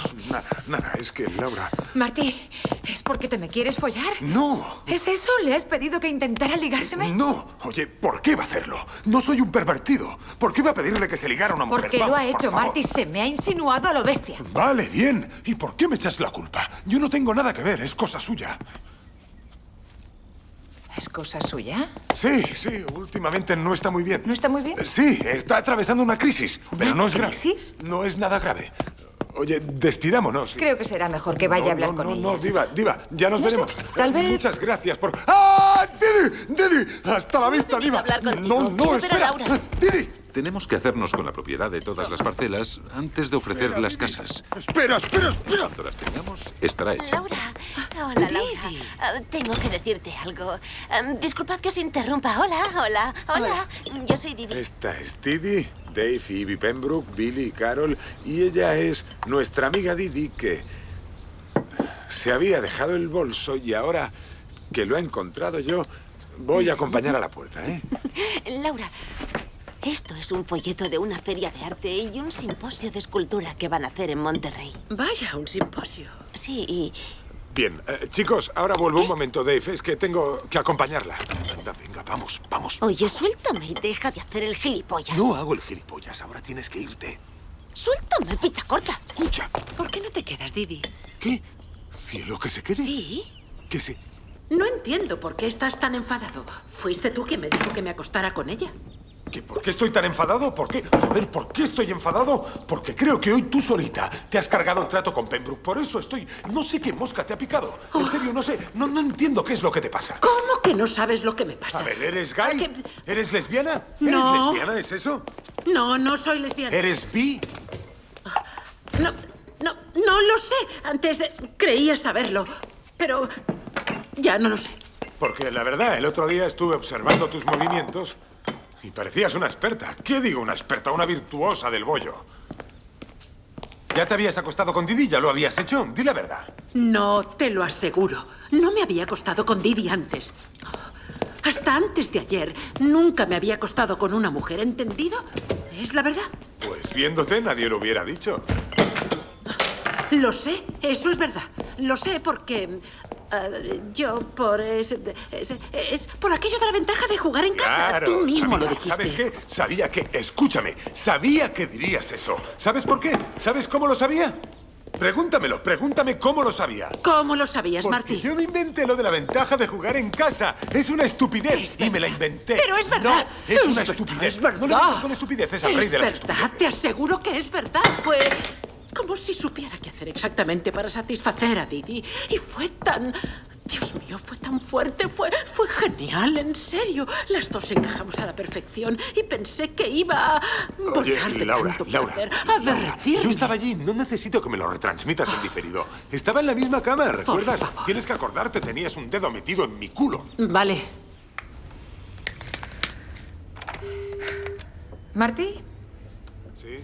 [SPEAKER 3] Nada, es que Laura...
[SPEAKER 13] Marty, ¿es porque te me quieres follar?
[SPEAKER 3] No.
[SPEAKER 13] ¿Es eso? ¿Le has pedido que intentara ligárseme?
[SPEAKER 3] No. Oye, ¿por qué va a hacerlo? No soy un pervertido. ¿Por qué va a pedirle que se ligara a una mujer?
[SPEAKER 13] Porque lo
[SPEAKER 3] Vamos,
[SPEAKER 13] ha
[SPEAKER 3] por
[SPEAKER 13] hecho,
[SPEAKER 3] favor.
[SPEAKER 13] Marty. Se me ha insinuado a lo bestia.
[SPEAKER 3] Vale, bien. ¿Y por qué me echas la culpa? Yo no tengo nada que ver, es cosa suya.
[SPEAKER 13] ¿Es cosa suya?
[SPEAKER 3] Sí, últimamente no está muy bien.
[SPEAKER 13] ¿No está muy bien?
[SPEAKER 3] Sí, está atravesando una crisis, pero no es grave.
[SPEAKER 13] crisis?
[SPEAKER 3] No es nada grave. Oye, despidámonos.
[SPEAKER 13] Creo que será mejor que vaya a hablar con ella.
[SPEAKER 3] No, Diva, ya nos
[SPEAKER 13] No sé,
[SPEAKER 3] veremos.
[SPEAKER 13] tal vez-
[SPEAKER 3] Muchas gracias por... ¡Ah! ¡Didi! ¡Hasta la vista, Diva!
[SPEAKER 7] hablar contigo.
[SPEAKER 3] No,
[SPEAKER 7] Quiero ver a
[SPEAKER 3] espera.
[SPEAKER 7] Laura.
[SPEAKER 3] ¡Didi!
[SPEAKER 14] Tenemos que hacernos con la propiedad de todas las parcelas antes de ofrecer las casas.
[SPEAKER 3] Espera.
[SPEAKER 14] Cuando las tengamos, estará hecho.
[SPEAKER 7] Laura. Hola, Laura. Tengo que decirte algo. Disculpad que os interrumpa. Hola. Yo soy Didi.
[SPEAKER 3] Esta es Didi, Dave y Ivy Pembroke, Billy y Carol. Y ella es nuestra amiga Didi, que se había dejado el bolso y ahora que lo he encontrado yo, voy a acompañar a la puerta, ¿eh?
[SPEAKER 7] Laura, esto es un folleto de una feria de arte y un simposio de escultura que van a hacer en Monterrey.
[SPEAKER 4] Vaya, un simposio.
[SPEAKER 7] Sí, y...
[SPEAKER 3] Bien, chicos, ahora vuelvo un momento, Dave. Es que tengo que acompañarla. Anda, venga, vamos.
[SPEAKER 7] Oye, suéltame y deja de hacer el gilipollas.
[SPEAKER 3] No hago el gilipollas, ahora tienes que irte.
[SPEAKER 7] Suéltame, picha corta.
[SPEAKER 3] Escucha.
[SPEAKER 4] ¿Por qué no te quedas, Didi?
[SPEAKER 3] ¿Qué? ¿Cielo que se quede?
[SPEAKER 4] Sí.
[SPEAKER 3] Que se...
[SPEAKER 4] No entiendo por qué estás tan enfadado. ¿Fuiste tú quien me dijo que me acostara con ella?
[SPEAKER 3] ¿Por qué estoy tan enfadado? ¿Por qué? Joder, ¿por qué estoy enfadado? Porque creo que hoy tú solita te has cargado el trato con Pembroke. Por eso estoy... No sé qué mosca te ha picado. En serio, no sé. No entiendo qué es lo que te pasa.
[SPEAKER 4] ¿Cómo que no sabes lo que me pasa?
[SPEAKER 3] A ver, ¿eres gay? ¿Eres lesbiana?
[SPEAKER 4] No.
[SPEAKER 3] ¿Eres lesbiana? ¿Es eso?
[SPEAKER 4] No soy lesbiana.
[SPEAKER 3] ¿Eres bi?
[SPEAKER 4] No lo sé. Antes creía saberlo, pero ya no lo sé.
[SPEAKER 3] Porque la verdad, el otro día estuve observando tus movimientos y parecías una experta. ¿Qué digo una experta? Una virtuosa del bollo. ¿Ya te habías acostado con Didi? ¿Ya lo habías hecho? Di la verdad.
[SPEAKER 4] No, te lo aseguro. No me había acostado con Didi antes. Hasta antes de ayer nunca me había acostado con una mujer, ¿entendido? Es la verdad.
[SPEAKER 3] Pues viéndote nadie lo hubiera dicho.
[SPEAKER 4] Lo sé, eso es verdad. Lo sé porque Yo por... Es por aquello de la ventaja de jugar en casa.
[SPEAKER 3] Claro,
[SPEAKER 4] Tú mismo lo
[SPEAKER 3] sabía,
[SPEAKER 4] dijiste.
[SPEAKER 3] ¿Sabes qué? Sabía que... Escúchame, sabía que dirías eso. ¿Sabes por qué? ¿Sabes cómo lo sabía? Pregúntame cómo lo sabía.
[SPEAKER 4] ¿Cómo lo sabías,
[SPEAKER 3] Porque
[SPEAKER 4] Marty?
[SPEAKER 3] yo me inventé lo de la ventaja de jugar en casa. Es una estupidez y me la inventé.
[SPEAKER 4] Pero es verdad.
[SPEAKER 3] No, es una estupidez.
[SPEAKER 4] Es verdad.
[SPEAKER 3] No le digas con estupideces al rey de las
[SPEAKER 4] Es verdad,
[SPEAKER 3] estupideces.
[SPEAKER 4] te aseguro que es verdad. Fue como si supiera qué hacer exactamente para satisfacer a Didi. Y fue tan... Dios mío, fue tan fuerte, fue genial, en serio. Las dos encajamos a la perfección y pensé que iba a
[SPEAKER 3] Oye,
[SPEAKER 4] volar de
[SPEAKER 3] Laura,
[SPEAKER 4] tanto
[SPEAKER 3] Laura,
[SPEAKER 4] placer, a derretirme.
[SPEAKER 3] yo estaba allí, no necesito que me lo retransmitas en diferido. Estaba en la misma cama, ¿recuerdas? Tienes que acordarte, tenías un dedo metido en mi culo.
[SPEAKER 4] Vale.
[SPEAKER 13] ¿Marty?
[SPEAKER 3] Sí.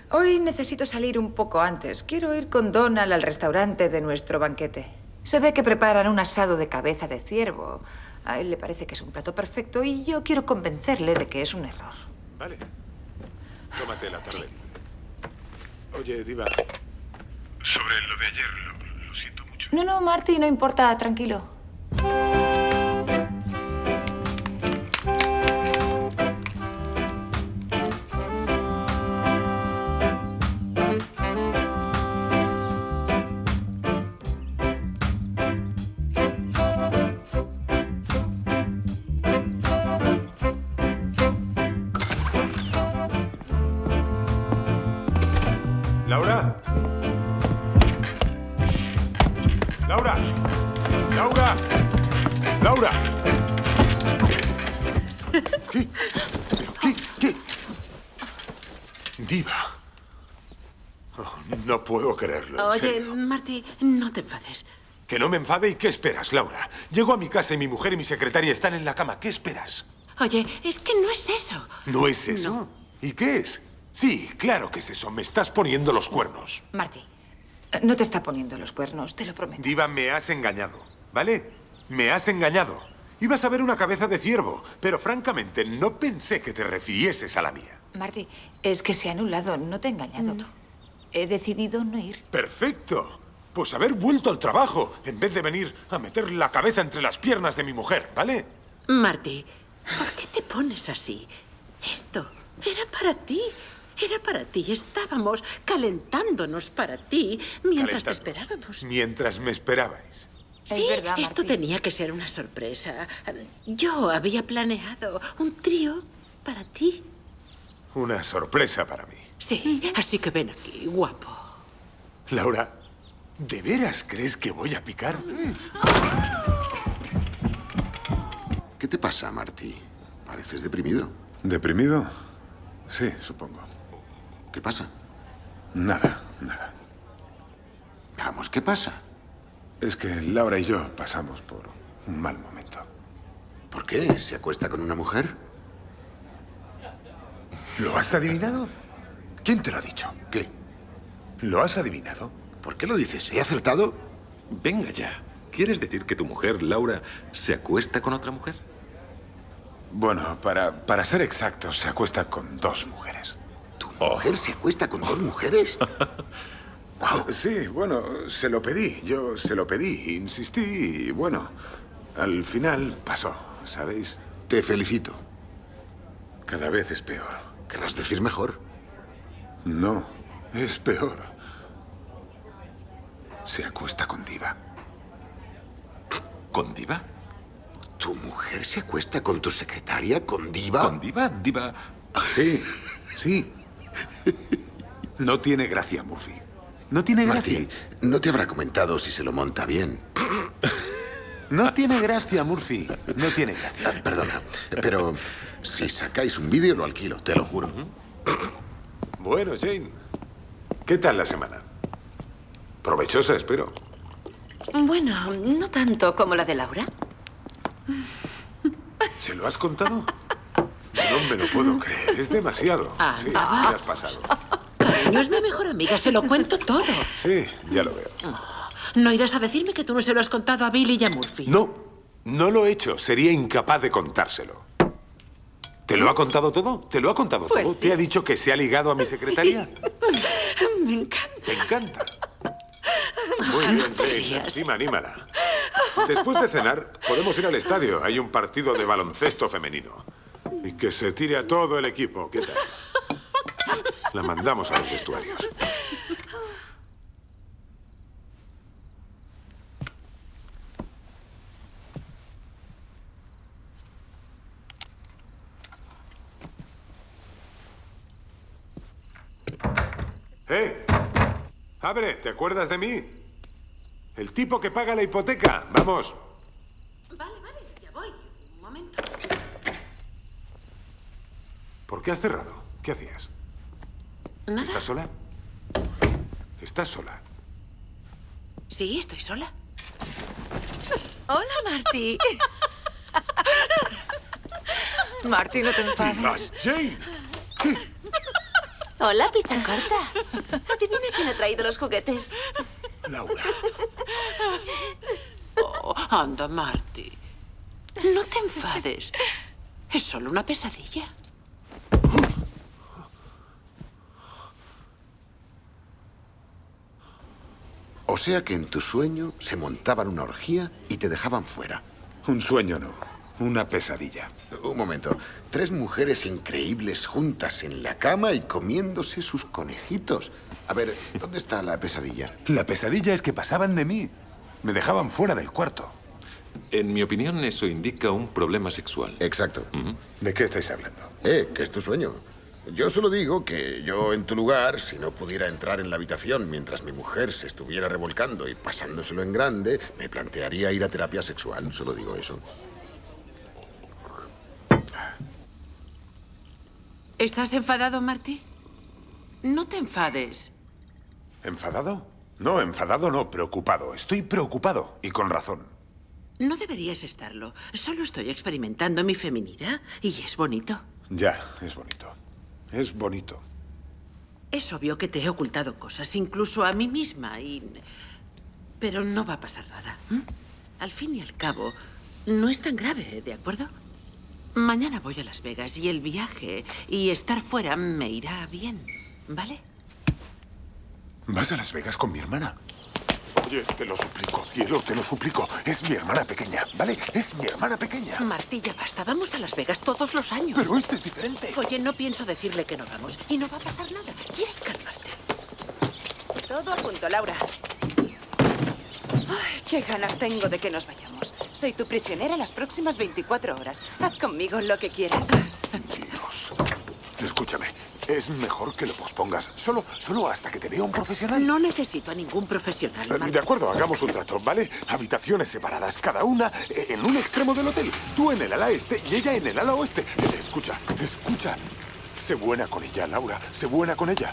[SPEAKER 13] Hoy necesito salir un poco antes. Quiero ir con Donald al restaurante de nuestro banquete. Se ve que preparan un asado de cabeza de ciervo. A él le parece que es un plato perfecto y yo quiero convencerle de que es un error.
[SPEAKER 3] Vale. Tómate la tarde libre. Oye, Diva.
[SPEAKER 5] Sobre lo de ayer, lo siento mucho.
[SPEAKER 13] No, Marty, no importa, tranquilo.
[SPEAKER 3] ¿Laura? ¡Laura! ¡Laura! ¡Laura! ¿Qué? Diva. Oh, no puedo creerlo. en
[SPEAKER 4] Oye,
[SPEAKER 3] serio.
[SPEAKER 4] Marty, no te enfades.
[SPEAKER 3] Que no me enfade y ¿qué esperas, Laura? Llego a mi casa y mi mujer y mi secretaria están en la cama. ¿Qué esperas?
[SPEAKER 4] Oye, es que no es eso.
[SPEAKER 3] ¿No es eso? ¿Y qué es? Sí, claro que es eso. Me estás poniendo los cuernos.
[SPEAKER 13] Marty, no te está poniendo los cuernos, te lo prometo.
[SPEAKER 3] Diva, me has engañado, ¿vale? Me has engañado. Ibas a ver una cabeza de ciervo, pero francamente no pensé que te refirieses a la mía.
[SPEAKER 13] Marty, es que se ha anulado, no te he engañado.
[SPEAKER 4] No.
[SPEAKER 13] He decidido no ir.
[SPEAKER 3] ¡Perfecto! Pues haber vuelto al trabajo en vez de venir a meter la cabeza entre las piernas de mi mujer, ¿vale?
[SPEAKER 4] Marty, ¿por qué te pones así? Esto era para ti. Era para ti. Estábamos calentándonos para ti mientras te esperábamos.
[SPEAKER 3] Mientras me esperabais.
[SPEAKER 4] Sí,
[SPEAKER 13] verdad,
[SPEAKER 4] esto
[SPEAKER 13] Marty.
[SPEAKER 4] tenía que ser una sorpresa. Yo había planeado un trío para ti.
[SPEAKER 3] Una sorpresa para mí.
[SPEAKER 4] Sí, así que ven aquí, guapo.
[SPEAKER 3] Laura, ¿de veras crees que voy a picar?
[SPEAKER 11] ¿Qué te pasa, Marty? Pareces deprimido.
[SPEAKER 3] ¿Deprimido? Sí, supongo.
[SPEAKER 11] ¿Qué pasa?
[SPEAKER 3] Nada.
[SPEAKER 11] Vamos, ¿qué pasa?
[SPEAKER 3] Es que Laura y yo pasamos por un mal momento.
[SPEAKER 11] ¿Por qué? ¿Se acuesta con una mujer?
[SPEAKER 3] ¿Lo has adivinado? ¿Quién te lo ha dicho?
[SPEAKER 11] ¿Qué?
[SPEAKER 3] ¿Lo has adivinado?
[SPEAKER 11] ¿Por qué lo dices? ¿He acertado?
[SPEAKER 10] Venga ya. ¿Quieres decir que tu mujer, Laura, se acuesta con otra mujer?
[SPEAKER 3] Bueno, para ser exactos, se acuesta con 2 mujeres.
[SPEAKER 11] ¿Tu mujer se acuesta con 2 mujeres?
[SPEAKER 3] Wow. Sí, bueno, se lo pedí. Yo se lo pedí, insistí y bueno, al final pasó, ¿sabéis?
[SPEAKER 11] Te felicito.
[SPEAKER 3] Cada vez es peor.
[SPEAKER 11] ¿Querrás decir mejor?
[SPEAKER 3] No, es peor. Se acuesta con Diva.
[SPEAKER 10] ¿Con Diva?
[SPEAKER 11] ¿Tu mujer se acuesta con tu secretaria, con Diva?
[SPEAKER 10] ¿Con Diva? Diva...
[SPEAKER 3] Sí. No tiene gracia, Murphy. No tiene gracia.
[SPEAKER 11] Marty, no te habrá comentado si se lo monta bien.
[SPEAKER 3] No tiene gracia, Murphy. No tiene gracia.
[SPEAKER 11] Perdona, pero si sacáis un vídeo lo alquilo, te lo juro.
[SPEAKER 3] Bueno, Jane, ¿qué tal la semana? Provechosa, espero.
[SPEAKER 15] Bueno, no tanto como la de Laura.
[SPEAKER 3] ¿Se lo has contado? No me lo puedo creer, es demasiado. Sí, te has pasado.
[SPEAKER 4] Cariño, es mi mejor amiga, se lo cuento todo.
[SPEAKER 3] Sí, ya lo veo.
[SPEAKER 4] No irás a decirme que tú no se lo has contado a Billy y a Murphy.
[SPEAKER 3] No lo he hecho. Sería incapaz de contárselo. ¿Te lo ha contado todo? ¿Te lo ha contado
[SPEAKER 4] Pues
[SPEAKER 3] todo?
[SPEAKER 4] sí.
[SPEAKER 3] ¿Te ha dicho que se ha ligado a mi secretaria?
[SPEAKER 4] Me encanta.
[SPEAKER 3] ¿Te encanta? Muy bien,
[SPEAKER 4] No te
[SPEAKER 3] Jane.
[SPEAKER 4] rías.
[SPEAKER 3] Encima, anímala. Después de cenar, podemos ir al estadio. Hay un partido de baloncesto femenino. Y que se tire a todo el equipo. ¿Qué tal? La mandamos a los vestuarios. ¡Eh! ¡Abre! ¿Te acuerdas de mí? El tipo que paga la hipoteca. ¡Vamos!
[SPEAKER 4] Vale, ya voy. Un momento.
[SPEAKER 3] ¿Por qué has cerrado? ¿Qué hacías?
[SPEAKER 4] Nada.
[SPEAKER 3] ¿Estás sola? ¿Estás sola?
[SPEAKER 4] Sí, estoy sola.
[SPEAKER 15] Hola, Marty.
[SPEAKER 13] Marty, no te enfades.
[SPEAKER 3] ¡Jane!
[SPEAKER 7] Hola, picha corta. Adivina quién ha traído los juguetes.
[SPEAKER 3] Laura.
[SPEAKER 4] Oh, anda, Marty. No te enfades. Es solo una pesadilla.
[SPEAKER 11] O sea que en tu sueño se montaban una orgía y te dejaban fuera.
[SPEAKER 3] Un sueño no, una pesadilla.
[SPEAKER 11] Un momento. 3 mujeres increíbles juntas en la cama y comiéndose sus conejitos. A ver, ¿dónde está la pesadilla?
[SPEAKER 3] La pesadilla es que pasaban de mí. Me dejaban fuera del cuarto.
[SPEAKER 10] En mi opinión, eso indica un problema sexual.
[SPEAKER 11] Exacto.
[SPEAKER 3] ¿De qué estáis hablando?
[SPEAKER 11] Que es tu sueño. Yo solo digo que yo, en tu lugar, si no pudiera entrar en la habitación mientras mi mujer se estuviera revolcando y pasándoselo en grande, me plantearía ir a terapia sexual. Solo digo eso.
[SPEAKER 4] ¿Estás enfadado, Marty? No te enfades.
[SPEAKER 3] ¿Enfadado? No, enfadado no, preocupado. Estoy preocupado y con razón.
[SPEAKER 4] No deberías estarlo. Solo estoy experimentando mi feminidad y es bonito.
[SPEAKER 3] Ya, es bonito. Es bonito.
[SPEAKER 4] Es obvio que te he ocultado cosas, incluso a mí misma, pero no va a pasar nada. Al fin y al cabo, no es tan grave, ¿de acuerdo? Mañana voy a Las Vegas y el viaje y estar fuera me irá bien, ¿vale?
[SPEAKER 3] ¿Vas a Las Vegas con mi hermana? Oye, te lo suplico, cielo, te lo suplico. Es mi hermana pequeña, ¿vale? Es mi hermana pequeña.
[SPEAKER 4] Martí, ya basta. Vamos a Las Vegas todos los años.
[SPEAKER 3] Pero este es diferente.
[SPEAKER 4] Oye, no pienso decirle que no vamos y no va a pasar nada. ¿Quieres calmarte?
[SPEAKER 15] Todo a punto, Laura. Ay, qué ganas tengo de que nos vayamos. Soy tu prisionera las próximas 24 horas. Haz conmigo lo que quieras.
[SPEAKER 3] Dios. Escúchame, es mejor que lo pospongas. Solo hasta que te vea un profesional.
[SPEAKER 4] No necesito a ningún profesional, Martí.
[SPEAKER 3] De acuerdo, hagamos un trato, ¿vale? Habitaciones separadas, cada una en un extremo del hotel. Tú en el ala este y ella en el ala oeste. Escucha. Sé buena con ella, Laura. Sé buena con ella.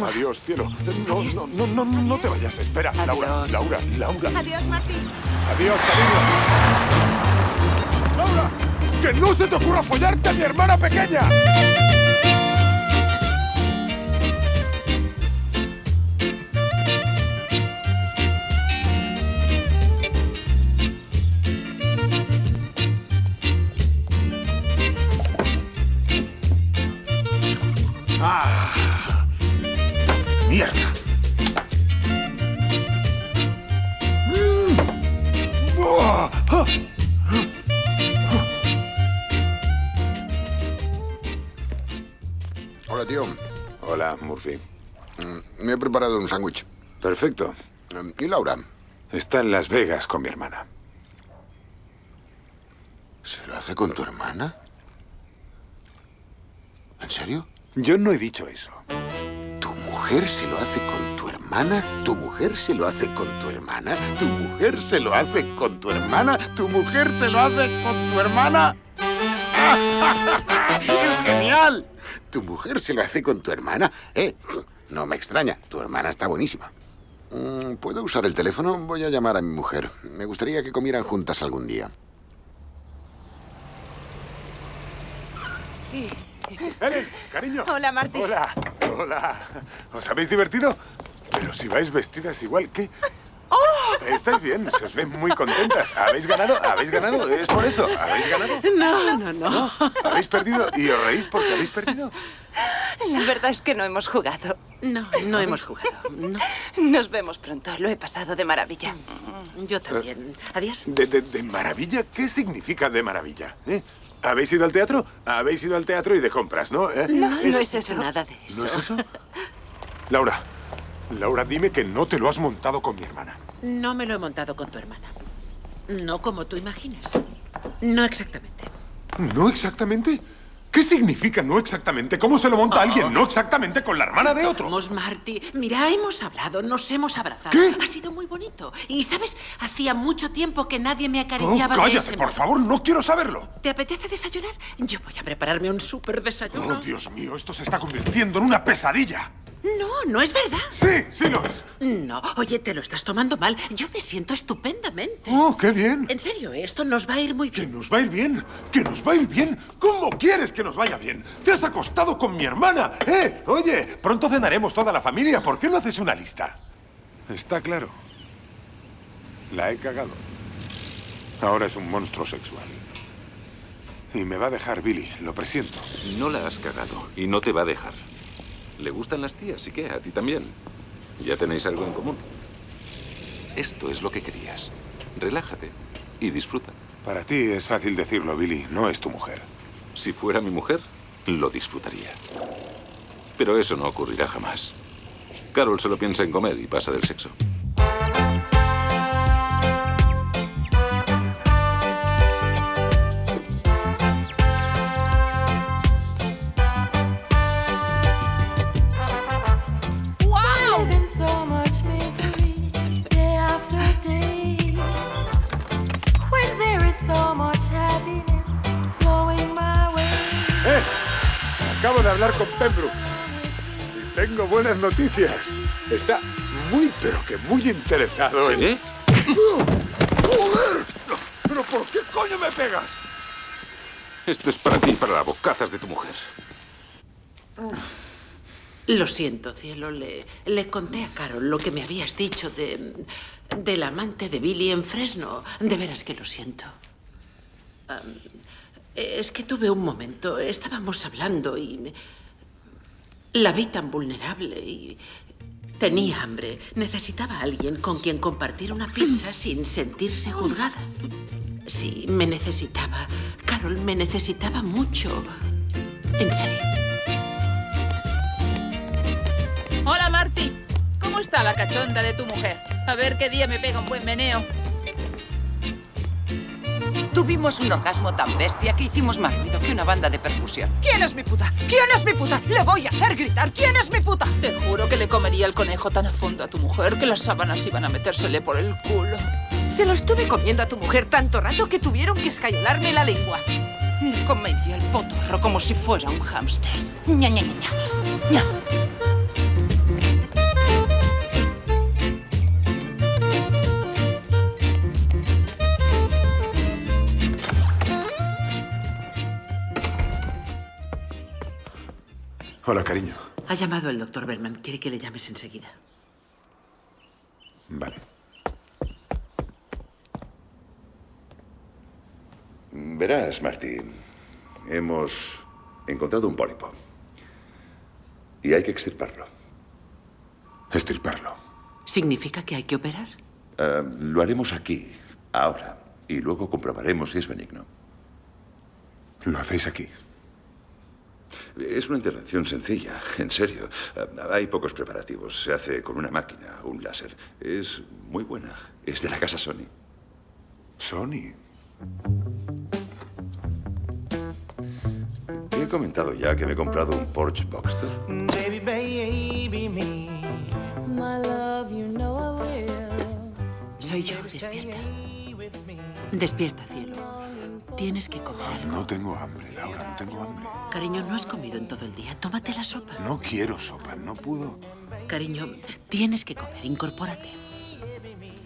[SPEAKER 3] Adiós, cielo. No te vayas. Espera,
[SPEAKER 4] Adiós.
[SPEAKER 3] Laura.
[SPEAKER 15] Adiós, Martí.
[SPEAKER 3] Adiós, cariño. Laura, que no se te ocurra follarte a mi hermana pequeña. ¡Mierda!
[SPEAKER 11] Hola, tío.
[SPEAKER 3] Hola, Murphy.
[SPEAKER 11] Me he preparado un sándwich.
[SPEAKER 3] Perfecto.
[SPEAKER 11] ¿Y Laura?
[SPEAKER 3] Está en Las Vegas con mi hermana.
[SPEAKER 11] ¿Se lo hace con tu hermana? ¿En serio?
[SPEAKER 3] Yo no he dicho eso.
[SPEAKER 11] ¿Tu mujer se lo hace con tu hermana? ¿Tu mujer se lo hace con tu hermana? ¿Tu mujer se lo hace con tu hermana? ¿Tu mujer se lo hace con tu hermana? ¡Es genial! ¿Tu mujer se lo hace con tu hermana? No me extraña. Tu hermana está buenísima. ¿Puedo usar el teléfono? Voy a llamar a mi mujer. Me gustaría que comieran juntas algún día.
[SPEAKER 15] Sí.
[SPEAKER 3] Ellen, cariño.
[SPEAKER 15] Hola, Martí.
[SPEAKER 3] Hola. ¿Os habéis divertido? Pero si vais vestidas igual que... ¡Oh! ¿Estáis bien? Se os ven muy contentas. ¿Habéis ganado? ¿Es por eso? ¿Habéis ganado?
[SPEAKER 15] No.
[SPEAKER 3] ¿Habéis perdido y os reís porque habéis perdido?
[SPEAKER 15] La verdad es que no hemos jugado.
[SPEAKER 4] No hemos jugado. No.
[SPEAKER 15] Nos vemos pronto. Lo he pasado de maravilla.
[SPEAKER 4] Yo también. Adiós.
[SPEAKER 3] ¿De maravilla? ¿Qué significa de maravilla? ¿Habéis ido al teatro? Habéis ido al teatro y de compras, ¿no?
[SPEAKER 15] No es eso.
[SPEAKER 4] Nada de eso.
[SPEAKER 3] ¿No es eso? Laura, dime que no te lo has montado con mi hermana.
[SPEAKER 4] No me lo he montado con tu hermana. No como tú imaginas. No exactamente.
[SPEAKER 3] ¿No exactamente? ¿Qué significa no exactamente? ¿Cómo se lo monta alguien no exactamente con la hermana de otro?
[SPEAKER 4] Vamos, Marty. Mira, hemos hablado, nos hemos abrazado.
[SPEAKER 3] ¿Qué?
[SPEAKER 4] Ha sido muy bonito. Y, ¿sabes? Hacía mucho tiempo que nadie me acariciaba de
[SPEAKER 3] cállate,
[SPEAKER 4] ese
[SPEAKER 3] por
[SPEAKER 4] modo.
[SPEAKER 3] favor, no quiero saberlo.
[SPEAKER 4] ¿Te apetece desayunar? Yo voy a prepararme un súper desayuno.
[SPEAKER 3] Oh, Dios mío, esto se está convirtiendo en una pesadilla.
[SPEAKER 4] No es verdad.
[SPEAKER 3] Sí lo es.
[SPEAKER 4] No, oye, te lo estás tomando mal. Yo me siento estupendamente.
[SPEAKER 3] Oh, qué bien.
[SPEAKER 4] En serio, esto nos va a ir muy bien.
[SPEAKER 3] ¿Que nos va a ir bien? ¿Que nos va a ir bien? ¿Cómo quieres que nos vaya bien? ¡Te has acostado con mi hermana! Oye, pronto cenaremos toda la familia. ¿Por qué no haces una lista? Está claro. La he cagado. Ahora es un monstruo sexual. Y me va a dejar, Billy. Lo presiento.
[SPEAKER 10] No la has cagado y no te va a dejar. Le gustan las tías, ¿y qué? A ti también. Ya tenéis algo en común. Esto es lo que querías. Relájate y disfruta.
[SPEAKER 3] Para ti es fácil decirlo, Billy. No es tu mujer.
[SPEAKER 10] Si fuera mi mujer, lo disfrutaría. Pero eso no ocurrirá jamás. Carol solo piensa en comer y pasa del sexo.
[SPEAKER 16] So much misery day after day, when there is so much happiness flowing my way.
[SPEAKER 3] Acabo de hablar con Pembroke y tengo buenas noticias. Está muy, pero que muy interesado en...
[SPEAKER 10] ¿Sí?
[SPEAKER 3] ¡Joder! ¿Pero por qué coño me pegas?
[SPEAKER 10] Esto es para ti y para las bocazas de tu mujer.
[SPEAKER 4] Lo siento, cielo. Le conté a Carol lo que me habías dicho del amante de Billy en Fresno. De veras que lo siento. Es que tuve un momento. Estábamos hablando y la vi tan vulnerable y tenía hambre. Necesitaba a alguien con quien compartir una pizza sin sentirse juzgada. Sí, me necesitaba. Carol me necesitaba mucho. En serio.
[SPEAKER 9] Hola, Marty. ¿Cómo está la cachonda de tu mujer? A ver qué día me pega un buen meneo.
[SPEAKER 15] Tuvimos un orgasmo tan bestia que hicimos más ruido que una banda de percusión. ¿Quién es mi puta? ¿Quién es mi puta? Le voy a hacer gritar. ¿Quién es mi puta?
[SPEAKER 9] Te juro que le comería el conejo tan a fondo a tu mujer que las sábanas iban a metérsele por el culo.
[SPEAKER 15] Se lo estuve comiendo a tu mujer tanto rato que tuvieron que escayolarme la lengua. Le comería el potorro como si fuera un hámster. Ña, ña, ña, ña. Ña.
[SPEAKER 3] Hola, cariño.
[SPEAKER 4] Ha llamado el doctor Berman. Quiere que le llames enseguida.
[SPEAKER 3] Vale.
[SPEAKER 8] Verás, Martín, hemos encontrado un pólipo. Y hay que extirparlo.
[SPEAKER 3] ¿Extirparlo?
[SPEAKER 4] ¿Significa que hay que operar?
[SPEAKER 8] Lo haremos aquí, ahora, y luego comprobaremos si es benigno.
[SPEAKER 3] ¿Lo hacéis aquí?
[SPEAKER 8] Es una intervención sencilla, en serio. Hay pocos preparativos. Se hace con una máquina, un láser. Es muy buena. Es de la casa Sony.
[SPEAKER 3] ¿Sony?
[SPEAKER 8] Te he comentado ya que me he comprado un Porsche Boxster.
[SPEAKER 1] Baby, baby, me.
[SPEAKER 16] My love, you know I will.
[SPEAKER 4] Soy yo, despierta. Despierta, cielo. Tienes que comer.
[SPEAKER 3] No tengo hambre, Laura, no tengo hambre.
[SPEAKER 4] Cariño, no has comido en todo el día. Tómate la sopa.
[SPEAKER 3] No quiero sopa, no puedo.
[SPEAKER 4] Cariño, tienes que comer. Incorpórate.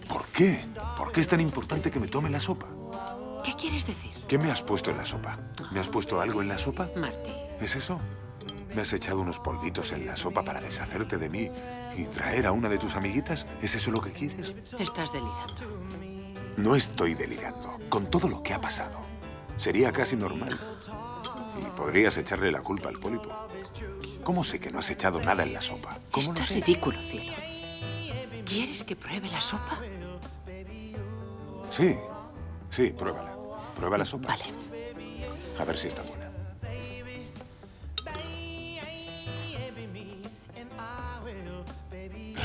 [SPEAKER 3] ¿Por qué? ¿Por qué es tan importante que me tome la sopa?
[SPEAKER 4] ¿Qué quieres decir?
[SPEAKER 3] ¿Qué me has puesto en la sopa? ¿Me has puesto algo en la sopa?
[SPEAKER 4] Marty.
[SPEAKER 3] ¿Es eso? ¿Me has echado unos polvitos en la sopa para deshacerte de mí y traer a una de tus amiguitas? ¿Es eso lo que quieres?
[SPEAKER 4] Estás delirando.
[SPEAKER 3] No estoy delirando. Con todo lo que ha pasado. Sería casi normal. Y podrías echarle la culpa al pólipo. ¿Cómo sé que no has echado nada en la sopa? ¿Cómo
[SPEAKER 4] Esto
[SPEAKER 3] lo
[SPEAKER 4] es
[SPEAKER 3] sé?
[SPEAKER 4] ridículo, cielo. ¿Quieres que pruebe la sopa?
[SPEAKER 3] Sí, sí, pruébala. Prueba la sopa.
[SPEAKER 4] Vale.
[SPEAKER 3] A ver si está buena.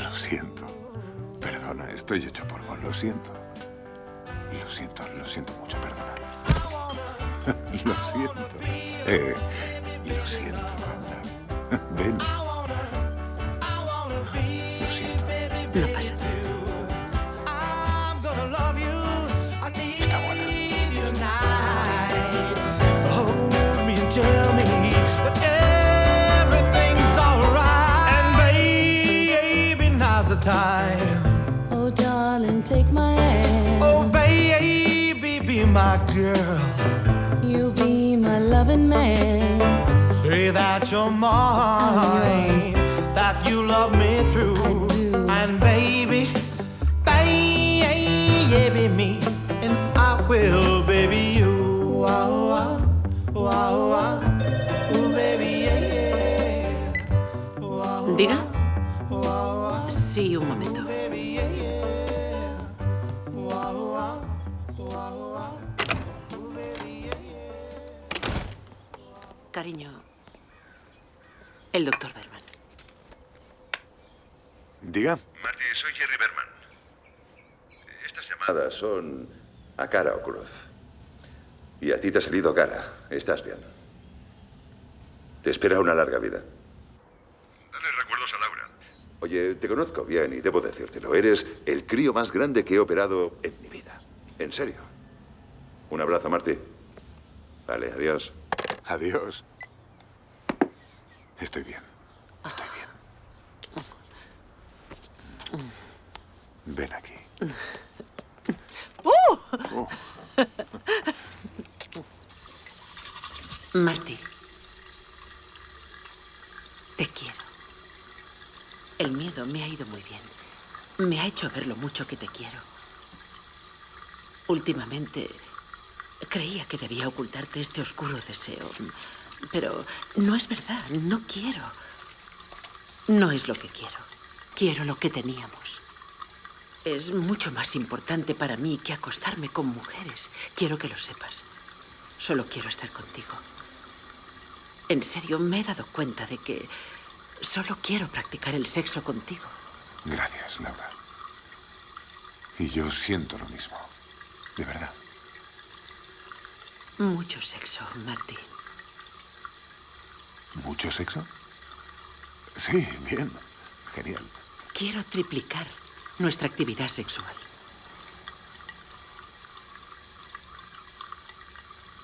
[SPEAKER 3] Lo siento. Perdona, estoy hecho polvo. Lo siento. Lo siento mucho, perdona. Lo siento. Lo siento, anda. Ven. Lo siento.
[SPEAKER 4] No pasa nada.
[SPEAKER 3] Está buena.
[SPEAKER 2] So hold me and tell me that everything's alright. And baby, now's the time.
[SPEAKER 16] Oh, darling, take my hand.
[SPEAKER 2] Oh, baby, be my girl.
[SPEAKER 16] You'll be my loving man.
[SPEAKER 2] Say that you're mine, that you love me true. And baby, baby me, and I will, baby you. Wow, wow, wow, ooh, baby, yeah.
[SPEAKER 4] ¿Diga? Sí, un momento. Cariño, el doctor Berman.
[SPEAKER 3] Diga.
[SPEAKER 8] Marty, soy Jerry Berman. Estas llamadas son a cara o cruz. Y a ti te ha salido cara. Estás bien. Te espera una larga vida. Dale recuerdos a Laura. Oye, te conozco bien y debo decírtelo. Eres el crío más grande que he operado en mi vida. En serio. Un abrazo, Marty. Vale, adiós.
[SPEAKER 3] Adiós. Estoy bien. Estoy bien. Ven aquí. Oh.
[SPEAKER 4] Marty, te quiero. El miedo me ha ido muy bien. Me ha hecho ver lo mucho que te quiero. Últimamente creía que debía ocultarte este oscuro deseo. Pero no es verdad, no quiero. No es lo que quiero. Quiero lo que teníamos. Es mucho más importante para mí que acostarme con mujeres. Quiero que lo sepas. Solo quiero estar contigo. En serio, me he dado cuenta de que solo quiero practicar el sexo contigo.
[SPEAKER 3] Gracias, Laura. Y yo siento lo mismo. De verdad.
[SPEAKER 4] Mucho sexo, Marty.
[SPEAKER 3] ¿Mucho sexo? Sí, bien. Genial.
[SPEAKER 4] Quiero triplicar nuestra actividad sexual.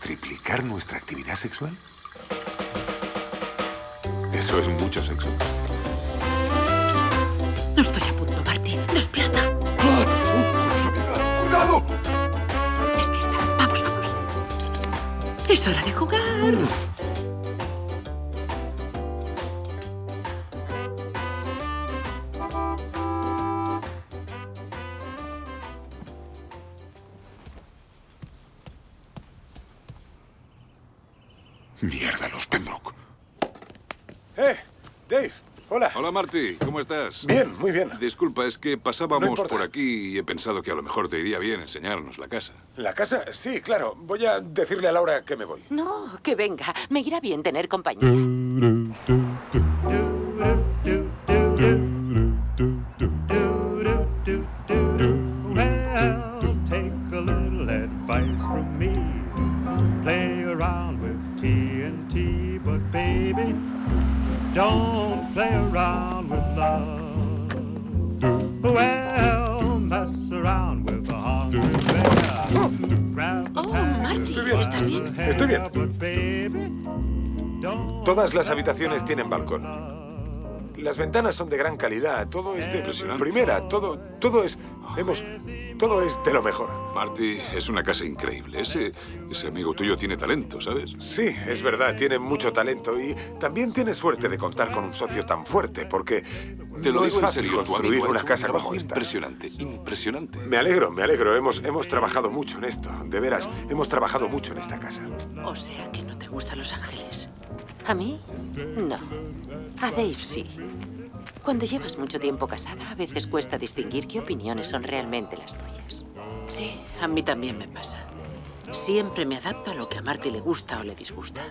[SPEAKER 3] ¿Triplicar nuestra actividad sexual? Eso es mucho sexo.
[SPEAKER 4] No estoy a punto, Marty. ¡Despierta!
[SPEAKER 3] ¡Cuidado!
[SPEAKER 4] Despierta. Vamos, vamos. Es hora de jugar.
[SPEAKER 3] Mierda, los Pembroke. Dave. Hola.
[SPEAKER 14] Hola, Marty. ¿Cómo estás?
[SPEAKER 3] Bien, muy bien.
[SPEAKER 14] Disculpa, es que
[SPEAKER 3] No
[SPEAKER 14] pasábamos
[SPEAKER 3] importa.
[SPEAKER 14] por aquí y he pensado que a lo mejor te iría bien enseñarnos la casa.
[SPEAKER 3] ¿La casa? Sí, claro. Voy a decirle a Laura que me voy.
[SPEAKER 4] No, que venga. Me irá bien tener compañía.
[SPEAKER 17] Well, take a little advice from me. Play around with TNT, but baby, don't play around with love. Well, mess around with a hungry bear. Grab a
[SPEAKER 4] Marty, ¿estás bien?
[SPEAKER 3] Estoy bien.
[SPEAKER 17] but baby,
[SPEAKER 3] Todas las habitaciones tienen balcón. Las ventanas son de gran calidad. Todo es de primera. Todo es de lo mejor.
[SPEAKER 14] Marty, es una casa increíble. Ese amigo tuyo tiene talento, ¿sabes?
[SPEAKER 3] Sí, es verdad, tiene mucho talento y también tiene suerte de contar con un socio tan fuerte, porque
[SPEAKER 14] Te lo
[SPEAKER 3] no
[SPEAKER 14] digo
[SPEAKER 3] es
[SPEAKER 14] en
[SPEAKER 3] fácil
[SPEAKER 14] serio, tu
[SPEAKER 3] construir
[SPEAKER 14] amigo ha
[SPEAKER 3] una
[SPEAKER 14] hecho un
[SPEAKER 3] casa
[SPEAKER 14] trabajo
[SPEAKER 3] como esta.
[SPEAKER 14] impresionante, impresionante.
[SPEAKER 3] Me alegro. Hemos trabajado mucho en esto. De veras, hemos trabajado mucho en esta casa.
[SPEAKER 4] O sea que no te gustan Los Ángeles.
[SPEAKER 7] ¿A mí? No. A Dave sí. Cuando llevas mucho tiempo casada, a veces cuesta distinguir qué opiniones son realmente las tuyas.
[SPEAKER 4] Sí, a mí también me pasa. Siempre me adapto a lo que a Marty le gusta o le disgusta.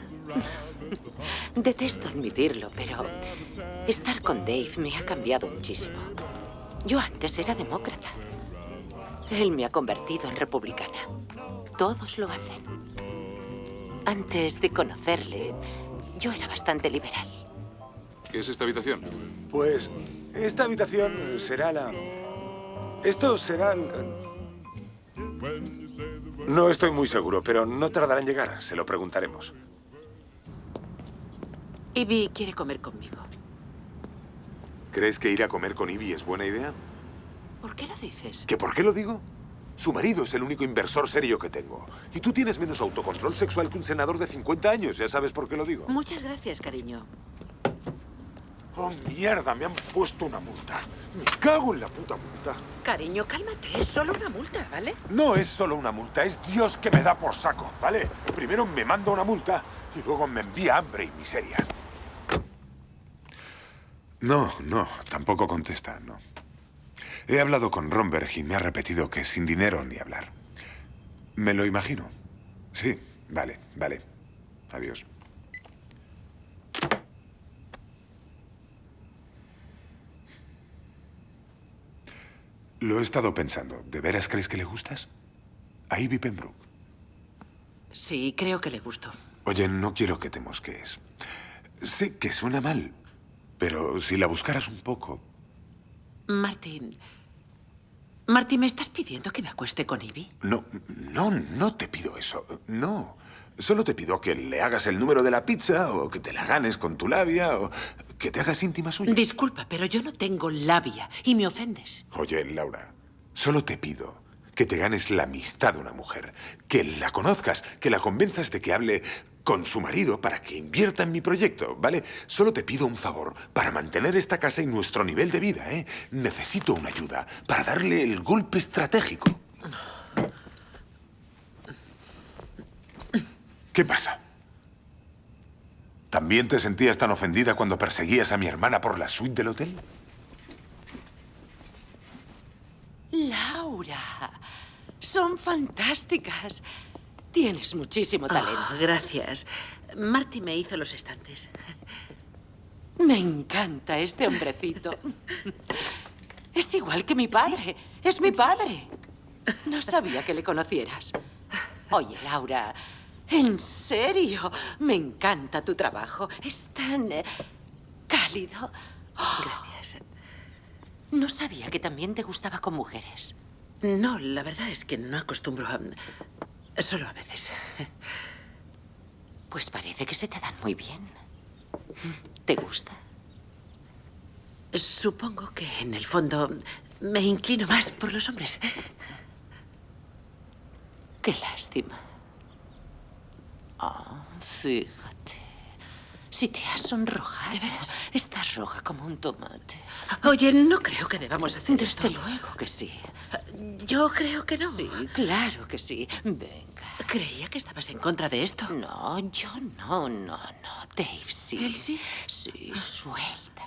[SPEAKER 7] Detesto admitirlo, pero estar con Dave me ha cambiado muchísimo. Yo antes era demócrata. Él me ha convertido en republicana. Todos lo hacen. Antes de conocerle, yo era bastante liberal.
[SPEAKER 14] ¿Qué es esta habitación?
[SPEAKER 3] Pues esta habitación será la... Esto será... No estoy muy seguro, pero no tardará en llegar. Se lo preguntaremos.
[SPEAKER 4] Ivy quiere comer conmigo.
[SPEAKER 3] ¿Crees que ir a comer con Ivy es buena idea?
[SPEAKER 4] ¿Por qué lo dices?
[SPEAKER 3] ¿Que por qué lo digo? Su marido es el único inversor serio que tengo. Y tú tienes menos autocontrol sexual que un senador de 50 años. Ya sabes por qué lo digo.
[SPEAKER 4] Muchas gracias, cariño.
[SPEAKER 3] Oh, mierda, me han puesto una multa. Me cago en la puta multa.
[SPEAKER 4] Cariño, cálmate. Es solo una multa, ¿vale?
[SPEAKER 3] No es solo una multa, es Dios que me da por saco, ¿vale? Primero me manda una multa y luego me envía hambre y miseria. No, tampoco contesta, no. He hablado con Romberg y me ha repetido que sin dinero ni hablar. Me lo imagino. Sí, vale. Adiós. Lo he estado pensando. ¿De veras crees que le gustas? A Ivy Pembroke.
[SPEAKER 4] Sí, creo que le gustó.
[SPEAKER 3] Oye, no quiero que te mosquees. Sé que suena mal, pero si la buscaras un poco...
[SPEAKER 4] Marty, ¿me estás pidiendo que me acueste con Ivy?
[SPEAKER 3] No te pido eso. No. Solo te pido que le hagas el número de la pizza o que te la ganes con tu labia o que te hagas íntima suya.
[SPEAKER 4] Disculpa, pero yo no tengo labia y me ofendes.
[SPEAKER 3] Oye, Laura, solo te pido que te ganes la amistad de una mujer, que la conozcas, que la convenzas de que hable con su marido para que invierta en mi proyecto, ¿vale? Solo te pido un favor para mantener esta casa y nuestro nivel de vida, ¿eh? Necesito una ayuda para darle el golpe estratégico. ¿Qué pasa? ¿También te sentías tan ofendida cuando perseguías a mi hermana por la suite del hotel?
[SPEAKER 4] Laura, son fantásticas. Tienes muchísimo talento. Gracias. Marty me hizo los estantes. Me encanta este hombrecito. Es igual que mi padre. ¿Sí? Es mi padre. No sabía que le conocieras. Oye, Laura, en serio, me encanta tu trabajo. Es tan cálido. Gracias.
[SPEAKER 7] No sabía que también te gustaba con mujeres.
[SPEAKER 4] No, la verdad es que no acostumbro a... Solo a veces.
[SPEAKER 7] Pues parece que se te dan muy bien. ¿Te gusta?
[SPEAKER 4] Supongo que en el fondo me inclino más por los hombres.
[SPEAKER 7] Qué lástima. Oh, fíjate. Si te has sonrojado.
[SPEAKER 4] ¿De veras?
[SPEAKER 7] Estás roja como un tomate.
[SPEAKER 4] Oye, no creo que debamos hacer
[SPEAKER 7] Desde
[SPEAKER 4] esto.
[SPEAKER 7] luego que sí.
[SPEAKER 4] Yo creo que no.
[SPEAKER 7] Sí, claro que sí. Venga.
[SPEAKER 4] Creía que estabas en contra de esto.
[SPEAKER 7] No, yo no. Dave, sí.
[SPEAKER 4] ¿Él sí?
[SPEAKER 7] Sí, suelta.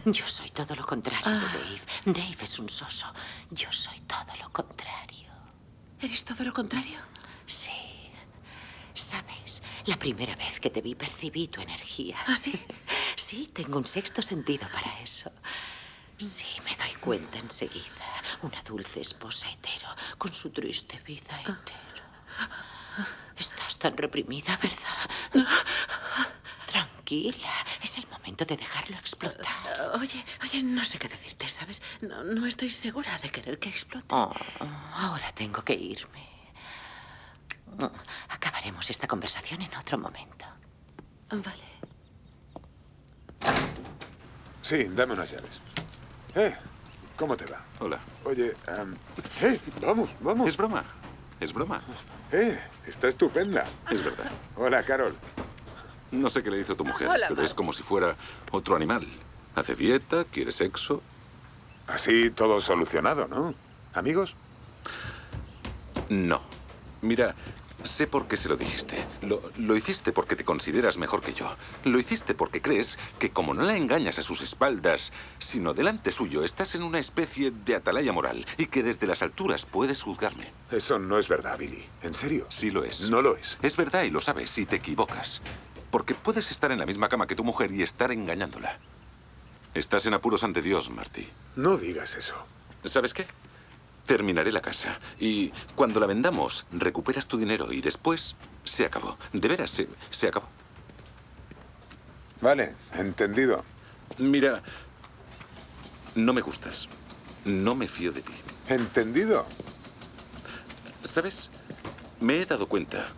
[SPEAKER 7] Yo soy todo lo contrario de Dave. Dave es un soso. Yo soy todo lo contrario.
[SPEAKER 4] ¿Eres todo lo contrario?
[SPEAKER 7] Sí. ¿Sabes? La primera vez que te vi percibí tu energía.
[SPEAKER 4] ¿Ah, sí?
[SPEAKER 7] Sí, tengo un sexto sentido para eso. Sí, me doy cuenta enseguida. Una dulce esposa hetero con su triste vida hetero. Estás tan reprimida, ¿verdad? Tranquila, es el momento de dejarlo explotar.
[SPEAKER 4] Oye, no sé qué decirte, ¿sabes? No estoy segura de querer que explote.
[SPEAKER 7] Ahora tengo que irme. Acabaremos esta conversación en otro momento.
[SPEAKER 4] Vale.
[SPEAKER 3] Sí, dame unas llaves. ¿Cómo te va?
[SPEAKER 10] Hola.
[SPEAKER 3] Oye, vamos.
[SPEAKER 10] Es broma.
[SPEAKER 3] Está estupenda.
[SPEAKER 10] Es verdad.
[SPEAKER 3] Hola, Carol.
[SPEAKER 10] No sé qué le hizo tu mujer,
[SPEAKER 9] Hola,
[SPEAKER 10] pero es como si fuera otro animal.
[SPEAKER 14] Hace dieta, quiere sexo.
[SPEAKER 3] Así todo solucionado, ¿no? ¿Amigos?
[SPEAKER 10] No. Mira, sé por qué se lo dijiste. Lo hiciste porque te consideras mejor que yo. Lo hiciste porque crees que como no la engañas a sus espaldas, sino delante suyo, estás en una especie de atalaya moral y que desde las alturas puedes juzgarme.
[SPEAKER 3] Eso no es verdad, Billy. ¿En serio?
[SPEAKER 10] Sí lo es.
[SPEAKER 3] No lo es.
[SPEAKER 10] Es verdad y lo sabes si te equivocas. Porque puedes estar en la misma cama que tu mujer y estar engañándola. Estás en apuros ante Dios, Marty.
[SPEAKER 3] No digas eso.
[SPEAKER 10] ¿Sabes qué? Terminaré la casa y cuando la vendamos, recuperas tu dinero y después se acabó. De veras, se acabó.
[SPEAKER 3] Vale, entendido.
[SPEAKER 10] Mira, no me gustas. No me fío de ti.
[SPEAKER 3] ¿Entendido?
[SPEAKER 10] ¿Sabes? Me he dado cuenta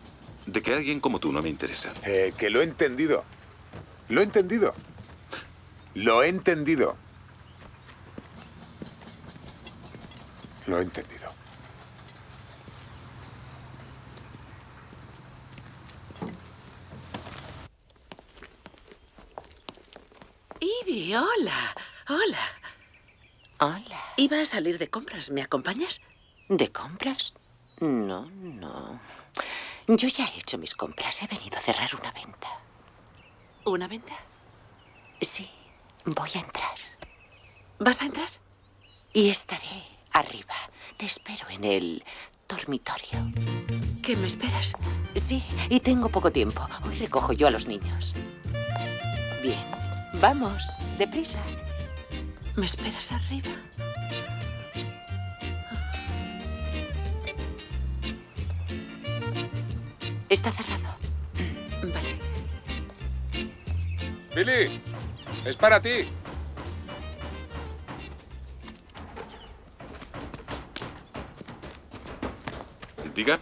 [SPEAKER 10] de que alguien como tú no me interesa.
[SPEAKER 3] Que lo he entendido. Lo he entendido. Lo he entendido. Lo he entendido.
[SPEAKER 4] Ivy, hola. Hola.
[SPEAKER 18] Hola.
[SPEAKER 4] Iba a salir de compras. ¿Me acompañas?
[SPEAKER 18] ¿De compras? No. Yo ya he hecho mis compras. He venido a cerrar una venta.
[SPEAKER 4] ¿Una venta?
[SPEAKER 18] Sí, voy a entrar.
[SPEAKER 4] ¿Vas a entrar?
[SPEAKER 18] Y estaré arriba. Te espero en el dormitorio.
[SPEAKER 4] ¿Qué me esperas?
[SPEAKER 18] Sí, y tengo poco tiempo. Hoy recojo yo a los niños. Bien, vamos, deprisa.
[SPEAKER 4] ¿Me esperas arriba?
[SPEAKER 18] Está cerrado.
[SPEAKER 4] Vale.
[SPEAKER 19] Billy, es para ti.
[SPEAKER 10] Diga.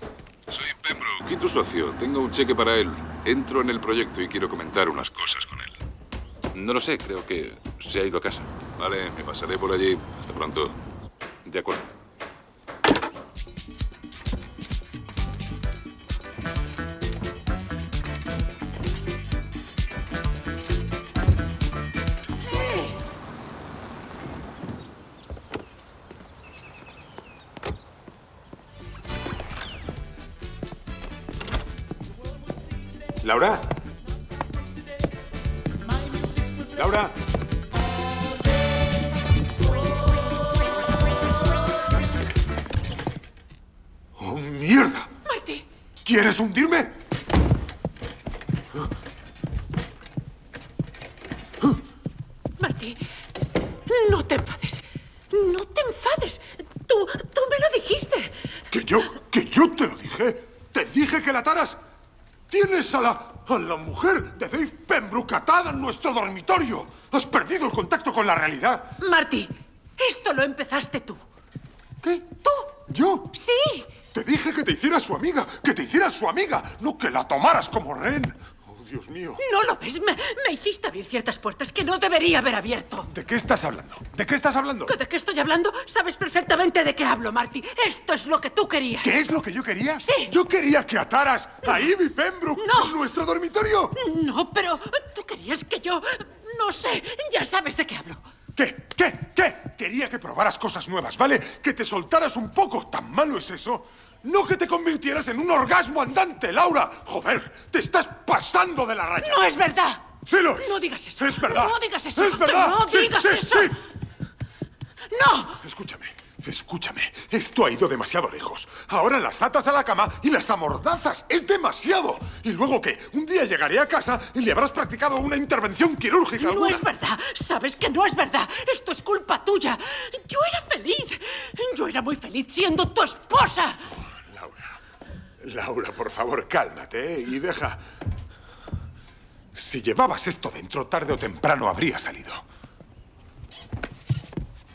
[SPEAKER 14] Soy Pembroke, y tu socio. Tengo un cheque para él. Entro en el proyecto y quiero comentar unas cosas con él.
[SPEAKER 10] No lo sé, creo que se ha ido a casa.
[SPEAKER 14] Vale, me pasaré por allí. Hasta pronto.
[SPEAKER 10] De acuerdo.
[SPEAKER 3] ¿Laura? ¿Laura? ¡Oh, mierda!
[SPEAKER 4] ¡Marty!
[SPEAKER 3] ¿Quieres hundirme?
[SPEAKER 4] Marty, no te enfades. No te enfades. Tú me lo dijiste.
[SPEAKER 3] ¿Que yo te lo dije? ¿Te dije que la ataras? Tienes a la mujer de Dave Pembroke atada en nuestro dormitorio. Has perdido el contacto con la realidad.
[SPEAKER 4] Marty, esto lo empezaste tú.
[SPEAKER 3] ¿Qué?
[SPEAKER 4] ¿Tú?
[SPEAKER 3] ¿Yo?
[SPEAKER 4] Sí.
[SPEAKER 3] Te dije que te hicieras su amiga, no que la tomaras como rehén. Oh, Dios mío.
[SPEAKER 4] ¿No lo ves? Me hiciste abrir ciertas puertas que no debería haber abierto.
[SPEAKER 3] ¿De qué estás hablando? ¿De qué estás hablando?
[SPEAKER 4] ¿De qué estoy hablando? Sabes perfectamente de qué hablo, Marty. Esto es lo que tú querías.
[SPEAKER 3] ¿Qué es lo que yo quería?
[SPEAKER 4] Sí.
[SPEAKER 3] Yo quería que ataras a Ivy Pembroke en nuestro dormitorio.
[SPEAKER 4] No, pero tú querías que yo... No sé, ya sabes de qué hablo.
[SPEAKER 3] ¿Qué? Quería que probaras cosas nuevas, ¿vale? Que te soltaras un poco. ¿Tan malo es eso? No que te convirtieras en un orgasmo andante, Laura. Joder, te estás pasando de la raya.
[SPEAKER 4] No es verdad.
[SPEAKER 3] Sí lo es.
[SPEAKER 4] No digas eso.
[SPEAKER 3] Es verdad.
[SPEAKER 4] No digas eso.
[SPEAKER 3] Es verdad.
[SPEAKER 4] No digas eso.
[SPEAKER 3] Sí.
[SPEAKER 4] No.
[SPEAKER 3] Escúchame. Esto ha ido demasiado lejos. Ahora las atas a la cama y las amordazas. Es demasiado. ¿Y luego qué? Un día llegaré a casa y le habrás practicado una intervención quirúrgica
[SPEAKER 4] No
[SPEAKER 3] alguna.
[SPEAKER 4] es verdad. Sabes que no es verdad. Esto es culpa tuya. Yo era feliz. Yo era muy feliz siendo tu esposa.
[SPEAKER 3] Laura, por favor, cálmate, ¿eh? Y deja... Si llevabas esto dentro, tarde o temprano habría salido.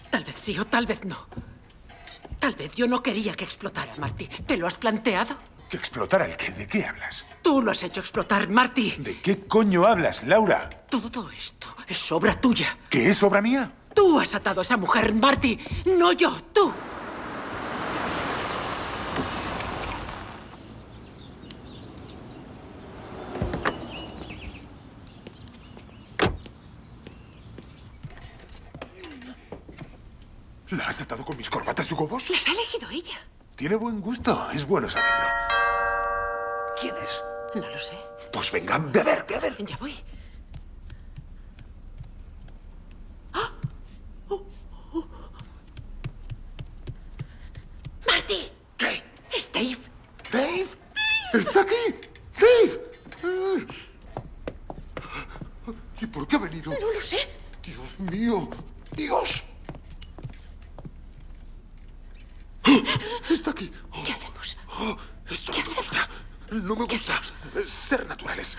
[SPEAKER 4] Tal vez sí o tal vez no. Tal vez yo no quería que explotara, Marty. ¿Te lo has planteado?
[SPEAKER 3] ¿Que explotara el qué? ¿De qué hablas?
[SPEAKER 4] Tú lo has hecho explotar, Marty.
[SPEAKER 3] ¿De qué coño hablas, Laura?
[SPEAKER 4] Todo esto es obra tuya.
[SPEAKER 3] ¿Qué es obra mía?
[SPEAKER 4] Tú has atado a esa mujer, Marty. No yo, tú.
[SPEAKER 3] ¿La has atado con mis corbatas de Hugo Boss?
[SPEAKER 4] Las ha elegido ella.
[SPEAKER 3] Tiene buen gusto. Es bueno saberlo. ¿Quién es?
[SPEAKER 4] No lo sé.
[SPEAKER 3] Pues venga, ve a ver.
[SPEAKER 4] Ya voy. ¡Marty!
[SPEAKER 3] ¿Qué?
[SPEAKER 4] Es Dave.
[SPEAKER 3] ¿Dave? ¿Está aquí? ¡Dave! ¿Y por qué ha venido?
[SPEAKER 4] No lo sé.
[SPEAKER 3] Dios mío. Dios. Está aquí.
[SPEAKER 4] ¿Qué hacemos?
[SPEAKER 3] Esto no me gusta. No me gusta. Ser naturales.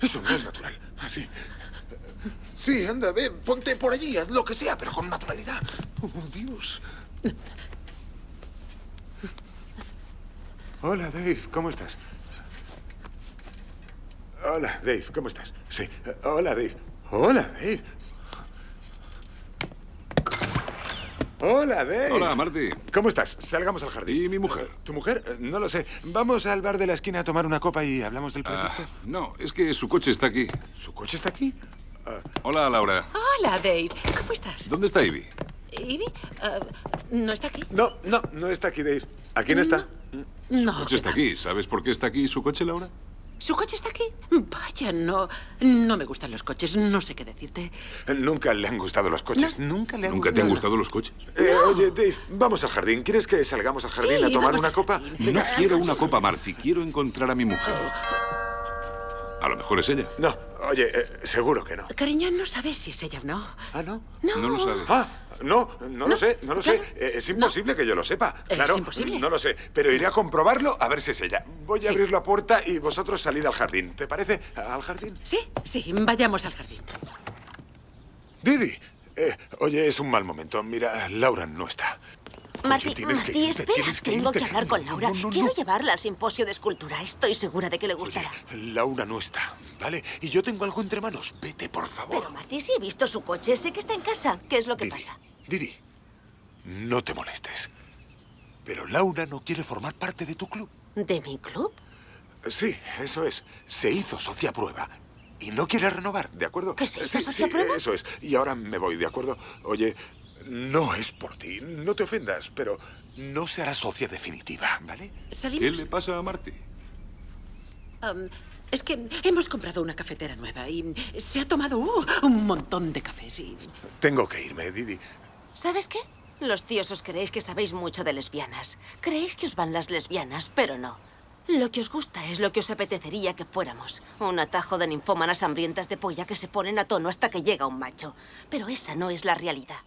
[SPEAKER 3] Eso no es natural. Así. Sí, anda, ve, ponte por allí, haz lo que sea, pero con naturalidad. Oh, Dios. Hola, Dave, ¿cómo estás? Hola, Dave, ¿cómo estás? Sí. Hola, Dave. Hola, Dave. Hola, Dave.
[SPEAKER 14] Hola, Marty.
[SPEAKER 3] ¿Cómo estás? Salgamos al jardín.
[SPEAKER 14] ¿Y mi mujer?
[SPEAKER 3] ¿Tu mujer? No lo sé. Vamos al bar de la esquina a tomar una copa y hablamos del proyecto.
[SPEAKER 14] No, es que su coche está aquí.
[SPEAKER 3] ¿Su coche está aquí?
[SPEAKER 14] Hola, Laura.
[SPEAKER 4] Hola, Dave. ¿Cómo estás?
[SPEAKER 14] ¿Dónde está Ivy?
[SPEAKER 4] ¿Ivy? ¿No está aquí?
[SPEAKER 3] No está aquí, Dave. ¿A quién está?
[SPEAKER 14] Su
[SPEAKER 4] No.
[SPEAKER 14] coche está aquí. ¿Sabes por qué está aquí su coche, Laura?
[SPEAKER 4] ¿Su coche está aquí? Vaya, no me gustan los coches. No sé qué decirte.
[SPEAKER 3] Nunca le han gustado los coches. Nunca le han
[SPEAKER 14] ¿Nunca te han gustado los coches?
[SPEAKER 3] Oye, Dave, vamos al jardín. ¿Quieres que salgamos al jardín
[SPEAKER 4] Sí,
[SPEAKER 3] a tomar
[SPEAKER 4] vamos
[SPEAKER 3] una
[SPEAKER 4] al
[SPEAKER 3] copa?
[SPEAKER 14] No quiero una copa, Marty. Quiero encontrar a mi mujer. A lo mejor es ella.
[SPEAKER 3] No, oye, seguro que no.
[SPEAKER 4] Cariño, no sabes si es ella o no.
[SPEAKER 3] ¿Ah, no?
[SPEAKER 14] No lo sabes.
[SPEAKER 3] No lo sé. Es imposible que yo lo sepa. Claro,
[SPEAKER 4] imposible.
[SPEAKER 3] no lo sé. Pero iré a comprobarlo a ver si es ella. Voy a abrir la puerta y vosotros salid al jardín. ¿Te parece? ¿Al jardín?
[SPEAKER 4] Sí, vayamos al jardín.
[SPEAKER 3] Didi, oye, es un mal momento. Mira, Laura no está.
[SPEAKER 7] Marty,
[SPEAKER 3] tienes que
[SPEAKER 7] Marty,
[SPEAKER 3] irte,
[SPEAKER 7] espera.
[SPEAKER 3] tienes que
[SPEAKER 7] Tengo
[SPEAKER 3] irte.
[SPEAKER 7] que hablar con Laura.
[SPEAKER 3] No.
[SPEAKER 7] Quiero llevarla al simposio de escultura. Estoy segura de que le gustará.
[SPEAKER 3] Laura no está, ¿vale? Y yo tengo algo entre manos. Vete, por favor.
[SPEAKER 7] Pero, Marty, si he visto su coche, sé que está en casa. ¿Qué es lo que pasa?
[SPEAKER 3] Didi, no te molestes. Pero Laura no quiere formar parte de tu club.
[SPEAKER 7] ¿De mi club?
[SPEAKER 3] Sí, eso es. Se hizo socia a prueba. Y no quiere renovar, ¿de acuerdo?
[SPEAKER 7] ¿Que se hizo socia a prueba?
[SPEAKER 3] Eso es. Y ahora me voy, ¿de acuerdo? Oye, no es por ti, no te ofendas, pero no será socia definitiva, ¿vale?
[SPEAKER 4] ¿Salimos?
[SPEAKER 14] ¿Qué le pasa a Marty?
[SPEAKER 4] Es que hemos comprado una cafetera nueva y se ha tomado un montón de cafés y...
[SPEAKER 3] Tengo que irme, Didi.
[SPEAKER 7] ¿Sabes qué? Los tíos os creéis que sabéis mucho de lesbianas. Creéis que os van las lesbianas, pero no. Lo que os gusta es lo que os apetecería que fuéramos. Un atajo de ninfómanas hambrientas de polla que se ponen a tono hasta que llega un macho. Pero esa no es la realidad.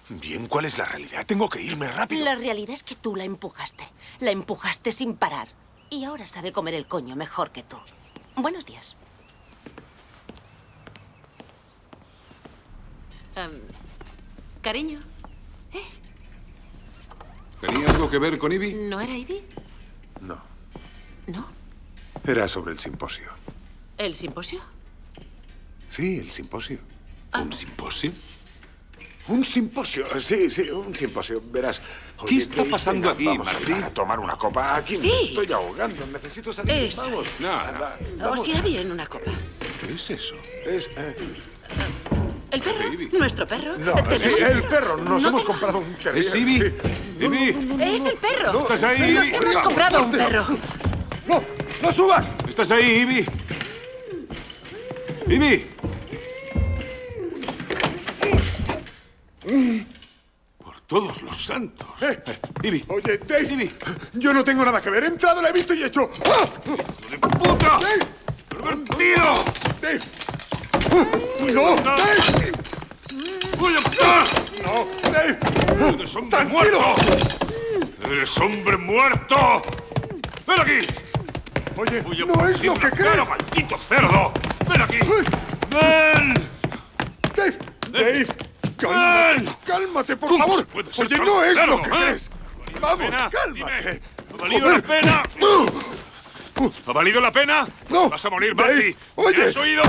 [SPEAKER 3] Bien, ¿cuál es la realidad? Tengo que irme rápido.
[SPEAKER 7] La realidad es que tú la empujaste. La empujaste sin parar. Y ahora sabe comer el coño mejor que tú. Buenos días.
[SPEAKER 4] Cariño,
[SPEAKER 14] ¿Tenía algo que ver con Ivy?
[SPEAKER 4] ¿no era Ivy?
[SPEAKER 3] No.
[SPEAKER 4] ¿No?
[SPEAKER 3] Era sobre el simposio.
[SPEAKER 4] ¿El simposio?
[SPEAKER 3] Sí, el simposio.
[SPEAKER 14] ¿Un simposio?
[SPEAKER 3] Un simposio, sí, un simposio. Verás.
[SPEAKER 14] ¿Qué está pasando aquí,
[SPEAKER 3] vamos
[SPEAKER 14] Martín?
[SPEAKER 3] a tomar una copa. Aquí
[SPEAKER 4] Sí.
[SPEAKER 3] me estoy ahogando. Necesito salir.
[SPEAKER 4] Eso
[SPEAKER 3] Vamos.
[SPEAKER 4] es.
[SPEAKER 3] Anda,
[SPEAKER 4] Os
[SPEAKER 3] vamos.
[SPEAKER 4] irá bien una copa.
[SPEAKER 14] ¿Qué es eso?
[SPEAKER 3] Es,
[SPEAKER 4] ¿El perro?
[SPEAKER 14] Ivy.
[SPEAKER 4] ¿Nuestro perro?
[SPEAKER 3] no,
[SPEAKER 4] ¿Tenemos
[SPEAKER 3] sí,
[SPEAKER 4] un
[SPEAKER 3] el perro. Nos
[SPEAKER 4] No
[SPEAKER 3] hemos
[SPEAKER 4] tengo-
[SPEAKER 3] comprado un terrier.
[SPEAKER 14] ¿Es Ivy?
[SPEAKER 3] Sí.
[SPEAKER 14] ¡Ivy!
[SPEAKER 4] ¡Es el perro!
[SPEAKER 3] No,
[SPEAKER 14] ¿Estás ahí,
[SPEAKER 4] ¡Nos
[SPEAKER 14] Ivy?
[SPEAKER 4] hemos
[SPEAKER 3] Oiga,
[SPEAKER 4] comprado un
[SPEAKER 3] aparte.
[SPEAKER 4] perro!
[SPEAKER 3] ¡No! ¡No subas!
[SPEAKER 14] ¿Estás ahí, Ivy? ¡Ivy! Por todos los santos. Ivy.
[SPEAKER 3] Oye, Dave. Yo no tengo nada que ver. He entrado, la he visto y he hecho. ¡Ah!
[SPEAKER 14] ¡De puta!
[SPEAKER 3] ¡Dave!
[SPEAKER 14] ¡Pervertido!
[SPEAKER 3] ¡Dave! ¡No! ¡Dave!
[SPEAKER 14] ¡Voy a matar!
[SPEAKER 3] ¡No! ¡Dave!
[SPEAKER 14] ¡Eres hombre
[SPEAKER 3] ¡Tranquilo!
[SPEAKER 14] muerto! ¡Eres hombre muerto! ¡Ven aquí!
[SPEAKER 3] Oye,
[SPEAKER 14] Voy a
[SPEAKER 3] no es
[SPEAKER 14] partir
[SPEAKER 3] lo
[SPEAKER 14] la
[SPEAKER 3] que
[SPEAKER 14] cara,
[SPEAKER 3] crees.
[SPEAKER 14] maldito cerdo! ¡Ven aquí! ¡Ven!
[SPEAKER 3] Dave, Dave,
[SPEAKER 14] ¡Ven!
[SPEAKER 3] cálmate, cálmate, por
[SPEAKER 14] ¿Cómo
[SPEAKER 3] favor.
[SPEAKER 14] se puede ser
[SPEAKER 3] Oye,
[SPEAKER 14] tan
[SPEAKER 3] no es
[SPEAKER 14] cerdo,
[SPEAKER 3] lo que
[SPEAKER 14] eh?
[SPEAKER 3] crees. Vamos,
[SPEAKER 14] pena?
[SPEAKER 3] cálmate.
[SPEAKER 14] Dime, ¿ha valido la pena? ¿Ha valido la pena?
[SPEAKER 3] No,
[SPEAKER 14] ¡Vas a morir,
[SPEAKER 3] Dave,
[SPEAKER 14] Marty!
[SPEAKER 3] oye.
[SPEAKER 14] ¿Me has oído?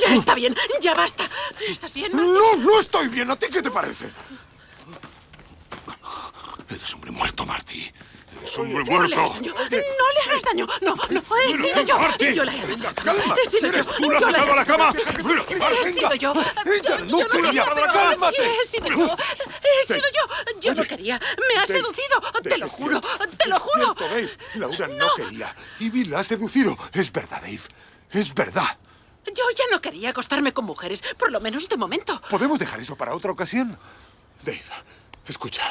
[SPEAKER 4] ¡Ya está bien! ¡Ya basta! ¿Estás bien, Marty?
[SPEAKER 3] No, no estoy bien. ¿A ti qué te parece?
[SPEAKER 14] Eres hombre muerto, Marty. Eres hombre
[SPEAKER 4] No le
[SPEAKER 14] muerto.
[SPEAKER 4] hagas daño. No le hagas daño. No, he sido yo.
[SPEAKER 3] Marty.
[SPEAKER 4] Yo la he dado.
[SPEAKER 3] Cálmate.
[SPEAKER 4] He sido yo.
[SPEAKER 3] ¿Tú la has
[SPEAKER 4] Yo
[SPEAKER 3] sacado a la cama?
[SPEAKER 4] Sí, he sido yo.
[SPEAKER 3] Ella no quería.
[SPEAKER 4] ¡Cálmate! He sido yo. He sido yo. Yo no quería. Me ha seducido. Te lo juro. Te lo juro.
[SPEAKER 3] Cierto, Dave. Laura no quería. Y Bill la ha seducido. Es verdad, Dave. Es verdad.
[SPEAKER 4] Yo ya no quería acostarme con mujeres, por lo menos de momento.
[SPEAKER 3] ¿Podemos dejar eso para otra ocasión? Dave, escucha.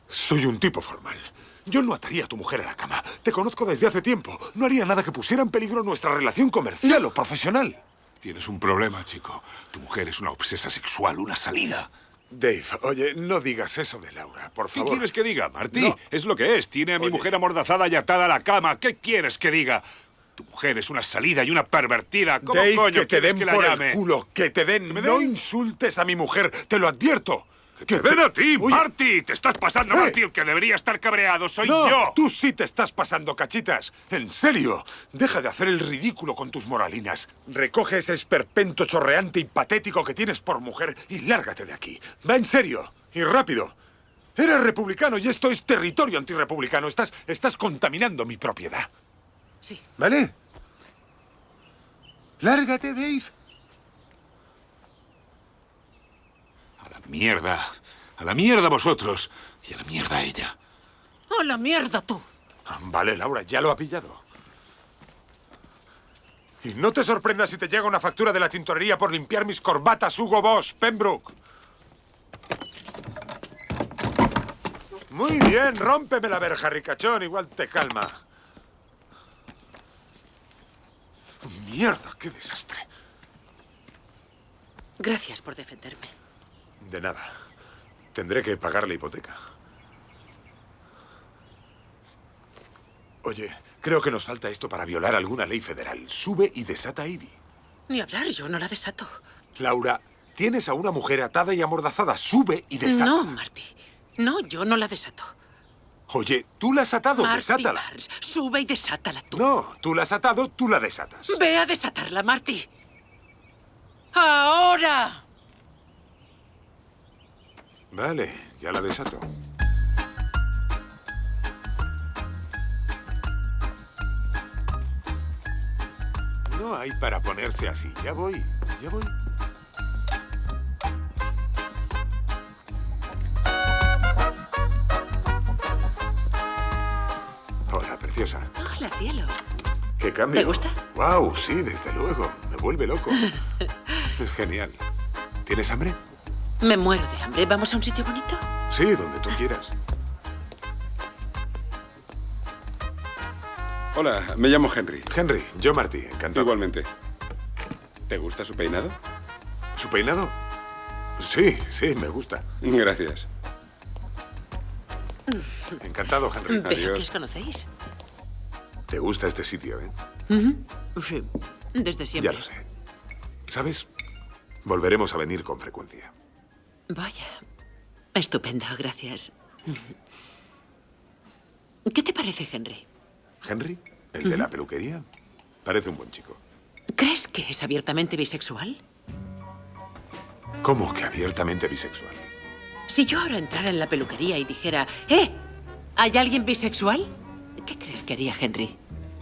[SPEAKER 3] Soy un tipo formal. Yo no ataría a tu mujer a la cama. Te conozco desde hace tiempo. No haría nada que pusiera en peligro nuestra relación comercial o profesional.
[SPEAKER 14] Tienes un problema, chico. Tu mujer es una obsesa sexual, una salida.
[SPEAKER 3] Dave, oye, no digas eso de Laura, por favor.
[SPEAKER 14] ¿Qué quieres que diga, Marty?
[SPEAKER 3] No.
[SPEAKER 14] Es lo que es. Tiene a mi mujer amordazada y atada a la cama. ¿Qué quieres que diga? Tu mujer es una salida y una pervertida. ¿Cómo
[SPEAKER 3] Dave,
[SPEAKER 14] coño
[SPEAKER 3] que te
[SPEAKER 14] quieres
[SPEAKER 3] den
[SPEAKER 14] que la
[SPEAKER 3] por
[SPEAKER 14] llame?
[SPEAKER 3] el culo, que te den. No insultes a mi mujer, te lo advierto.
[SPEAKER 14] ¡Que ven a ti, Marty! ¡Te estás pasando, Marty! El que debería estar cabreado soy
[SPEAKER 3] No,
[SPEAKER 14] yo.
[SPEAKER 3] tú sí te estás pasando, cachitas. En serio, deja de hacer el ridículo con tus moralinas. Recoge ese esperpento chorreante y patético que tienes por mujer y lárgate de aquí. Va en serio y rápido. Eres republicano y esto es territorio antirrepublicano. Estás contaminando mi propiedad.
[SPEAKER 4] Sí.
[SPEAKER 3] ¿Vale? Lárgate, Dave.
[SPEAKER 14] Mierda. A la mierda vosotros. Y a la mierda ella.
[SPEAKER 4] ¡A la mierda tú!
[SPEAKER 3] Vale, Laura, ya lo ha pillado. Y no te sorprendas si te llega una factura de la tintorería por limpiar mis corbatas Hugo Boss, Pembroke. Muy bien, rómpeme la verja, ricachón, igual te calma. Mierda, qué desastre.
[SPEAKER 4] Gracias por defenderme.
[SPEAKER 3] De nada. Tendré que pagar la hipoteca. Oye, creo que nos falta esto para violar alguna ley federal. Sube y desata a Ivy.
[SPEAKER 4] Ni hablar, yo no la desato.
[SPEAKER 3] Laura, tienes a una mujer atada y amordazada. Sube y desata.
[SPEAKER 4] No, Marty. No, yo no la desato.
[SPEAKER 3] Oye, tú la has atado,
[SPEAKER 4] Marty
[SPEAKER 3] desátala.
[SPEAKER 4] Barnes, sube y desátala tú.
[SPEAKER 3] No, tú la has atado, tú la desatas.
[SPEAKER 4] Ve a desatarla, Marty. ¡Ahora!
[SPEAKER 3] Vale, ya la desato. No hay para ponerse así. Ya voy, ya voy. Hola, preciosa.
[SPEAKER 4] Hola, cielo.
[SPEAKER 3] ¿Qué cambio?
[SPEAKER 4] ¿Te gusta?
[SPEAKER 3] Wow, sí, desde luego. Me vuelve loco. Es genial. ¿Tienes hambre?
[SPEAKER 4] Me muero de hambre. ¿Vamos a un sitio bonito?
[SPEAKER 3] Sí, donde tú quieras.
[SPEAKER 19] Hola, me llamo Henry.
[SPEAKER 3] Henry, yo Marty, encantado.
[SPEAKER 19] Igualmente. ¿Te gusta su peinado?
[SPEAKER 3] ¿Su peinado? Sí, sí, me gusta.
[SPEAKER 19] Gracias.
[SPEAKER 3] Encantado, Henry.
[SPEAKER 4] Veo que os conocéis.
[SPEAKER 3] Te gusta este sitio, ¿eh?
[SPEAKER 4] Sí, desde siempre.
[SPEAKER 3] Ya lo sé. ¿Sabes? Volveremos a venir con frecuencia.
[SPEAKER 4] Vaya. Estupendo, gracias. ¿Qué te parece, Henry?
[SPEAKER 3] ¿Henry? ¿El de la peluquería? Parece un buen chico.
[SPEAKER 4] ¿Crees que es abiertamente bisexual?
[SPEAKER 3] ¿Cómo que abiertamente bisexual?
[SPEAKER 4] Si yo ahora entrara en la peluquería y dijera, ¿hay alguien bisexual? ¿Qué crees que haría Henry?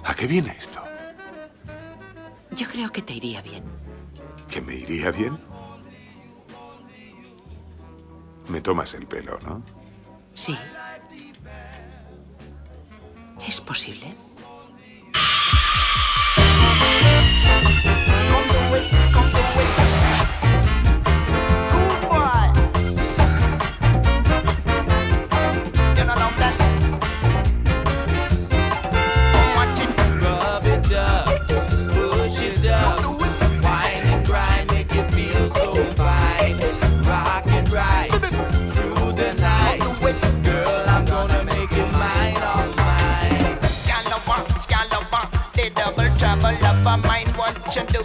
[SPEAKER 3] ¿A qué viene esto?
[SPEAKER 4] Yo creo que te iría bien.
[SPEAKER 3] ¿Que me iría bien? Me tomas el pelo, ¿no?
[SPEAKER 4] Sí. ¿Es posible?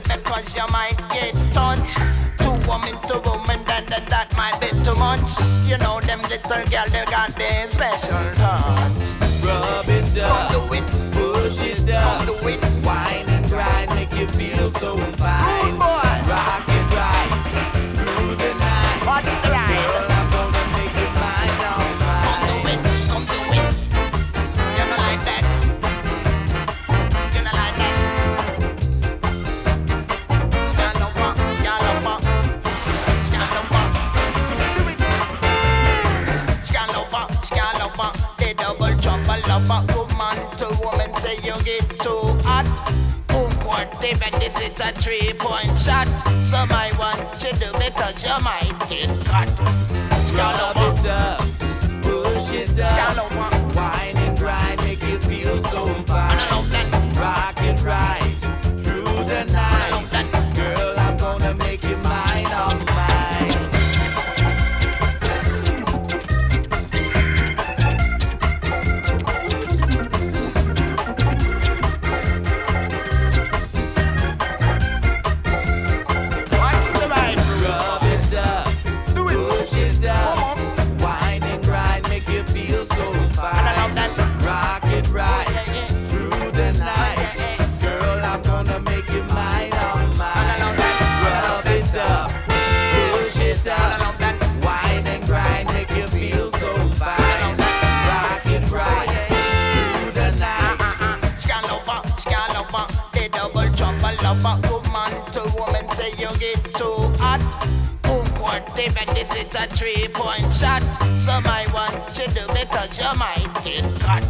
[SPEAKER 1] Because you might get touched. Two women to room and then that might be too much. You know them little girl, they got their special touch.
[SPEAKER 2] Rub it up,
[SPEAKER 1] Come do it,
[SPEAKER 2] push it up,
[SPEAKER 1] come do it.
[SPEAKER 2] wine and grind, make you feel so fine. Rock it right through the night.
[SPEAKER 1] Watch the ride.
[SPEAKER 2] Girl, I'm gonna make it mine, all mine.
[SPEAKER 1] Come do it, come do it. You know like that. even if it's a 3-point shot. So my one you do because you might get cut.
[SPEAKER 2] Rub it up, push it up, wine and grind, make you feel so fine. Rock it right through the night. Girl, I'm gonna make you mine, all mine.
[SPEAKER 1] What's the right?
[SPEAKER 2] Rub it up, push it up, wine and grind, make you feel so fine. Rock it right through the night. Girl, I'm gonna make you mine, all mine. Rub it up, push it up, wine and grind, make you feel so fine. Rock it right through the night.
[SPEAKER 1] Scalloper, the double trouble lover. Woman to woman say you get too hot. Home court, even if it's a 3-point shot. So my one should do because you might get cut.